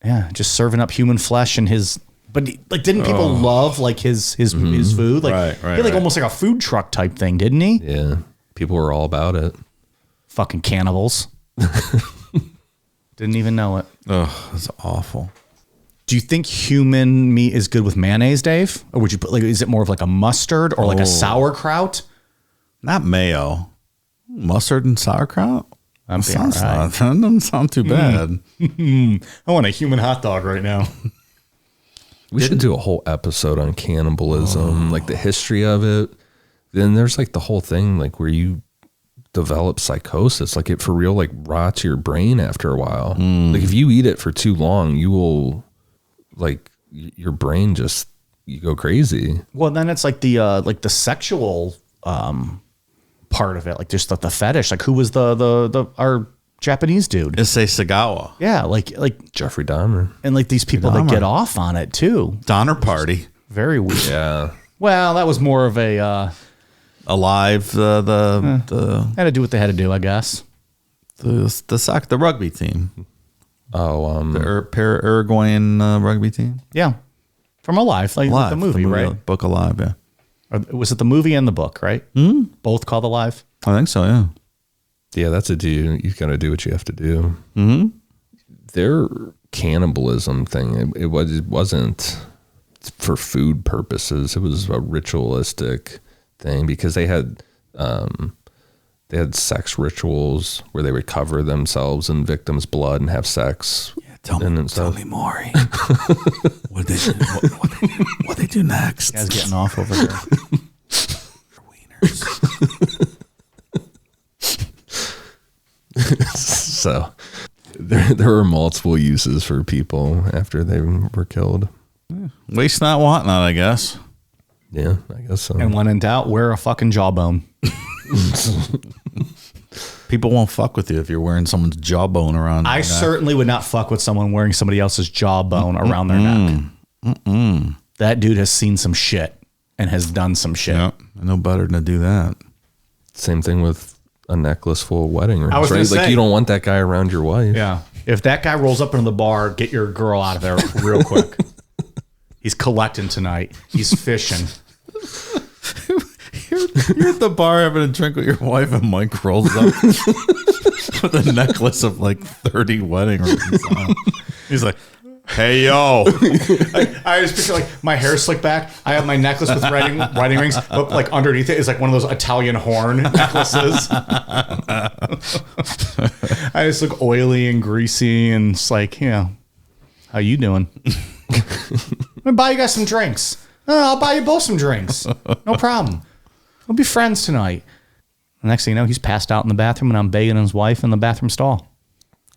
Yeah, just serving up human flesh and his... But like, didn't people love like his food? Like, he had like almost like a food truck type thing, didn't he? Yeah, people were all about it. Fucking cannibals. Didn't even know it. Oh, that's awful. Do you think human meat is good with mayonnaise, Dave? Or would you put like? Is it more of like a mustard or like a sauerkraut? Not mayo. Mustard and sauerkraut. That doesn't sound too bad. I want a human hot dog right now. We should do a whole episode on cannibalism, like the history of it. Then there's like the whole thing, like where you develop psychosis, like it for real, like rots your brain after a while. Like if you eat it for too long, you will, like your brain just, you go crazy. Well, then it's like the sexual part of it, like just the fetish. Like who was our Japanese dude? Issei Sagawa. Yeah, like Jeffrey Dahmer. And like these people that get off on it too. Donner Party. Very weird. Yeah. Well, that was more of a Alive. The had to do what they had to do, I guess. The rugby team. Oh, the Uruguayan rugby team. Yeah, from Alive, like the movie, right? Book Alive. Yeah. Or was it the movie and the book, right? Both called Alive. I think so. Yeah. Yeah, that's a do. You gotta do what you have to do. Their cannibalism thing, it wasn't for food purposes. It was a ritualistic thing because they had sex rituals where they would cover themselves in victims' blood and have sex. Yeah, tell me more. What they do next? This guy's getting off over there. Wieners. So there were multiple uses for people after they were killed. Waste not, want not, I guess. Yeah, I guess so. And when in doubt, wear a fucking jawbone. People won't fuck with you if you're wearing someone's jawbone around. I certainly would not fuck with someone wearing somebody else's jawbone around their neck. That dude has seen some shit and has done some shit. Yep. I know better than to do that. Same thing with a necklace full of wedding rings, I was right? gonna Like say, you don't want that guy around your wife. Yeah. If that guy rolls up into the bar, get your girl out of there real quick. He's collecting tonight. He's fishing. You're at the bar having a drink with your wife, and Mike rolls up with a necklace of like 30 wedding rings on. He's like, hey, yo. I just picture like my hair slicked back. I have my necklace with wedding rings, but like underneath it is like one of those Italian horn necklaces. I just look oily and greasy, and it's like, how you doing? I'm gonna buy you guys some drinks. I'll buy you both some drinks. No problem. We'll be friends tonight. The next thing you know, he's passed out in the bathroom, and I'm begging his wife in the bathroom stall.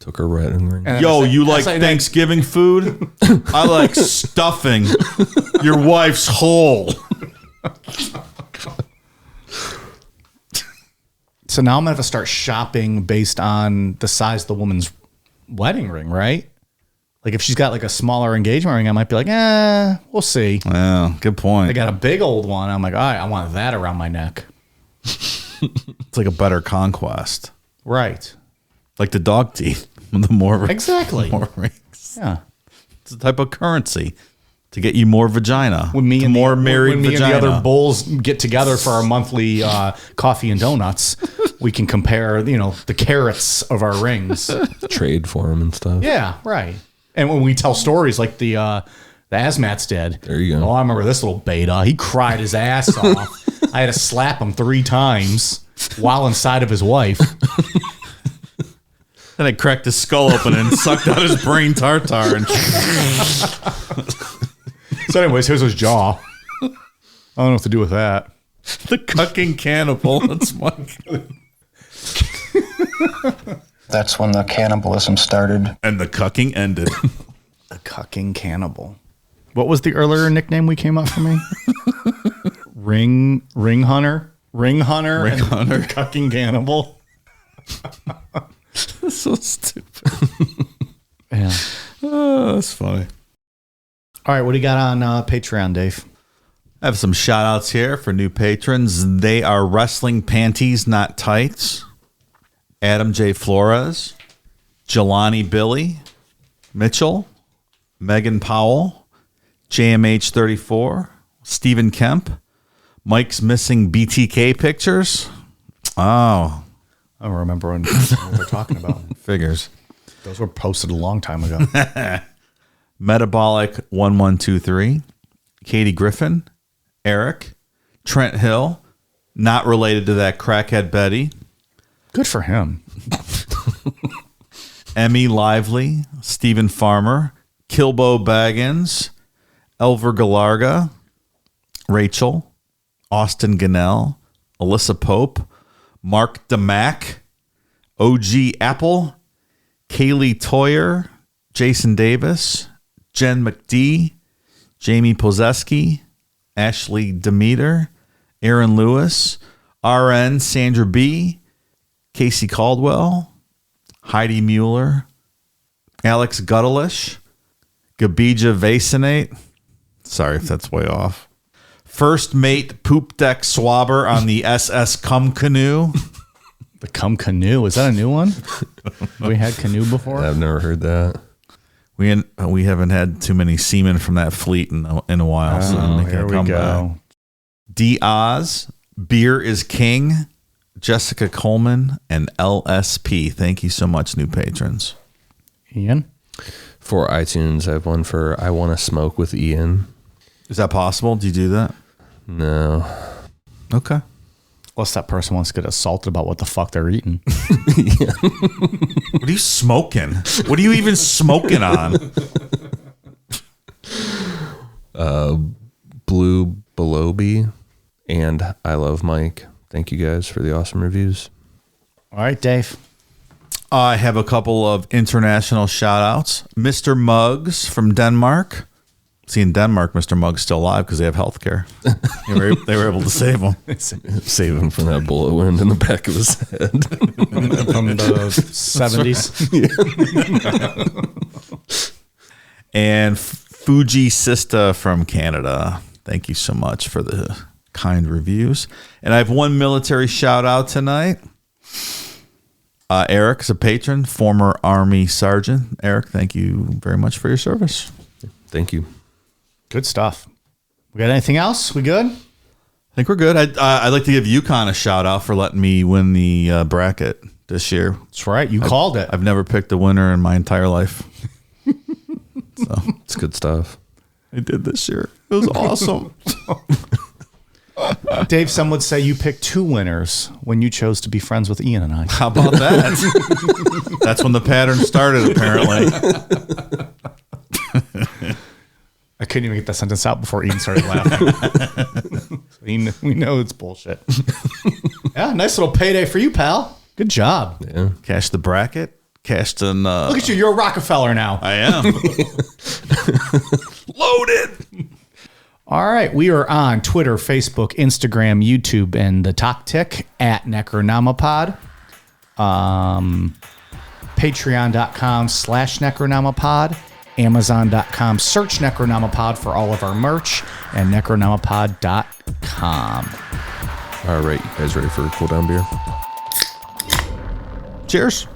Took her wedding ring. Yo, you like Thanksgiving food? I like stuffing your wife's hole. So now I'm going to have to start shopping based on the size of the woman's wedding ring, right? Like if she's got like a smaller engagement ring, I might be like, we'll see. Yeah, good point. I got a big old one. I'm like, all right, I want that around my neck. It's like a better conquest. Right. Like the dog teeth. The more exactly. More rings. Yeah. It's a type of currency to get you more vagina. When me and more married when me vagina. and the other bulls get together for our monthly coffee and donuts, we can compare, the carats of our rings. Trade for them and stuff. Yeah, right. And when we tell stories like the Asmat's dead. There you go. Oh, I remember this little beta. He cried his ass off. I had to slap him 3 times while inside of his wife. Then I cracked his skull open and sucked out his brain tartar. And So anyways, here's his jaw. I don't know what to do with that. the cucking cannibal. That's Mike. That's when the cannibalism started. And the cucking ended. The cucking cannibal. What was the earlier nickname we came up for me? Ring hunter. Ring hunter. Cucking cannibal. That's so stupid. Yeah. Oh, that's funny. All right, what do you got on Patreon, Dave? I have some shout outs here for new patrons. They are Wrestling Panties, Not Tights, Adam J. Flores, Jelani Billy, Mitchell, Megan Powell, JMH34, Stephen Kemp, Mike's Missing BTK Pictures. Oh, I don't remember what we're talking about. figures. Those were posted a long time ago. Metabolic 1123, Katie Griffin, Eric, Trent Hill, not related to that crackhead Betty, Good for him. Emmy Lively, Stephen Farmer, Kilbo Baggins, Elver Galarga, Rachel, Austin Gannell, Alyssa Pope, Mark DeMack, OG Apple, Kaylee Toyer, Jason Davis, Jen McD, Jamie Pozeski, Ashley Demeter, Aaron Lewis, RN Sandra B, Casey Caldwell, Heidi Mueller, Alex Guttalish, Gabija Vasinate. Sorry if that's way off. First mate poop deck swabber on the SS Cum Canoe. The Cum Canoe. Is that a new one? We had canoe before? I've never heard that. We haven't had too many seamen from that fleet in a while. So they here can we come go. back. D. Oz, Beer is King, Jessica Coleman, and LSP. Thank you so much, new patrons. Ian? For iTunes, I have one for I Want to Smoke with Ian. Is that possible? Do you do that? No. Okay. Unless that person wants to get assaulted about what the fuck they're eating. What are you smoking? What are you even smoking on? Blue Beloby and I Love Mike. Thank you guys for the awesome reviews. All right, Dave. I have a couple of international shout outs. Mr. Muggs from Denmark. See, in Denmark, Mr. Muggs still alive because they have health care. They were able to save him. Save him from that bullet wound in the back of his head. From the 70s. And Fuji Sista from Canada. Thank you so much for the kind reviews. And I have one military shout out tonight. Eric's a patron, former Army sergeant. Eric, thank you very much for your service. Thank you. Good stuff. We got anything else? We good? I think we're good. I'd like to give UConn a shout out for letting me win the bracket this year. That's right. You called it. I've never picked a winner in my entire life. So It's good stuff. I did this year. It was awesome. Dave, some would say you picked 2 winners when you chose to be friends with Ian and I. How about that? That's when the pattern started, apparently. I couldn't even get that sentence out before Ian started laughing. So we know it's bullshit. Yeah, nice little payday for you, pal. Good job. Yeah. Cash the bracket. Cashed in. Look at you. You're a Rockefeller now. I am. Loaded. All right. We are on Twitter, Facebook, Instagram, YouTube, and the Talk Tick at Necronomipod. Patreon.com/Necronomipod. Amazon.com. Search Necronomipod for all of our merch and Necronomipod.com. All right. You guys ready for a cool down beer? Cheers.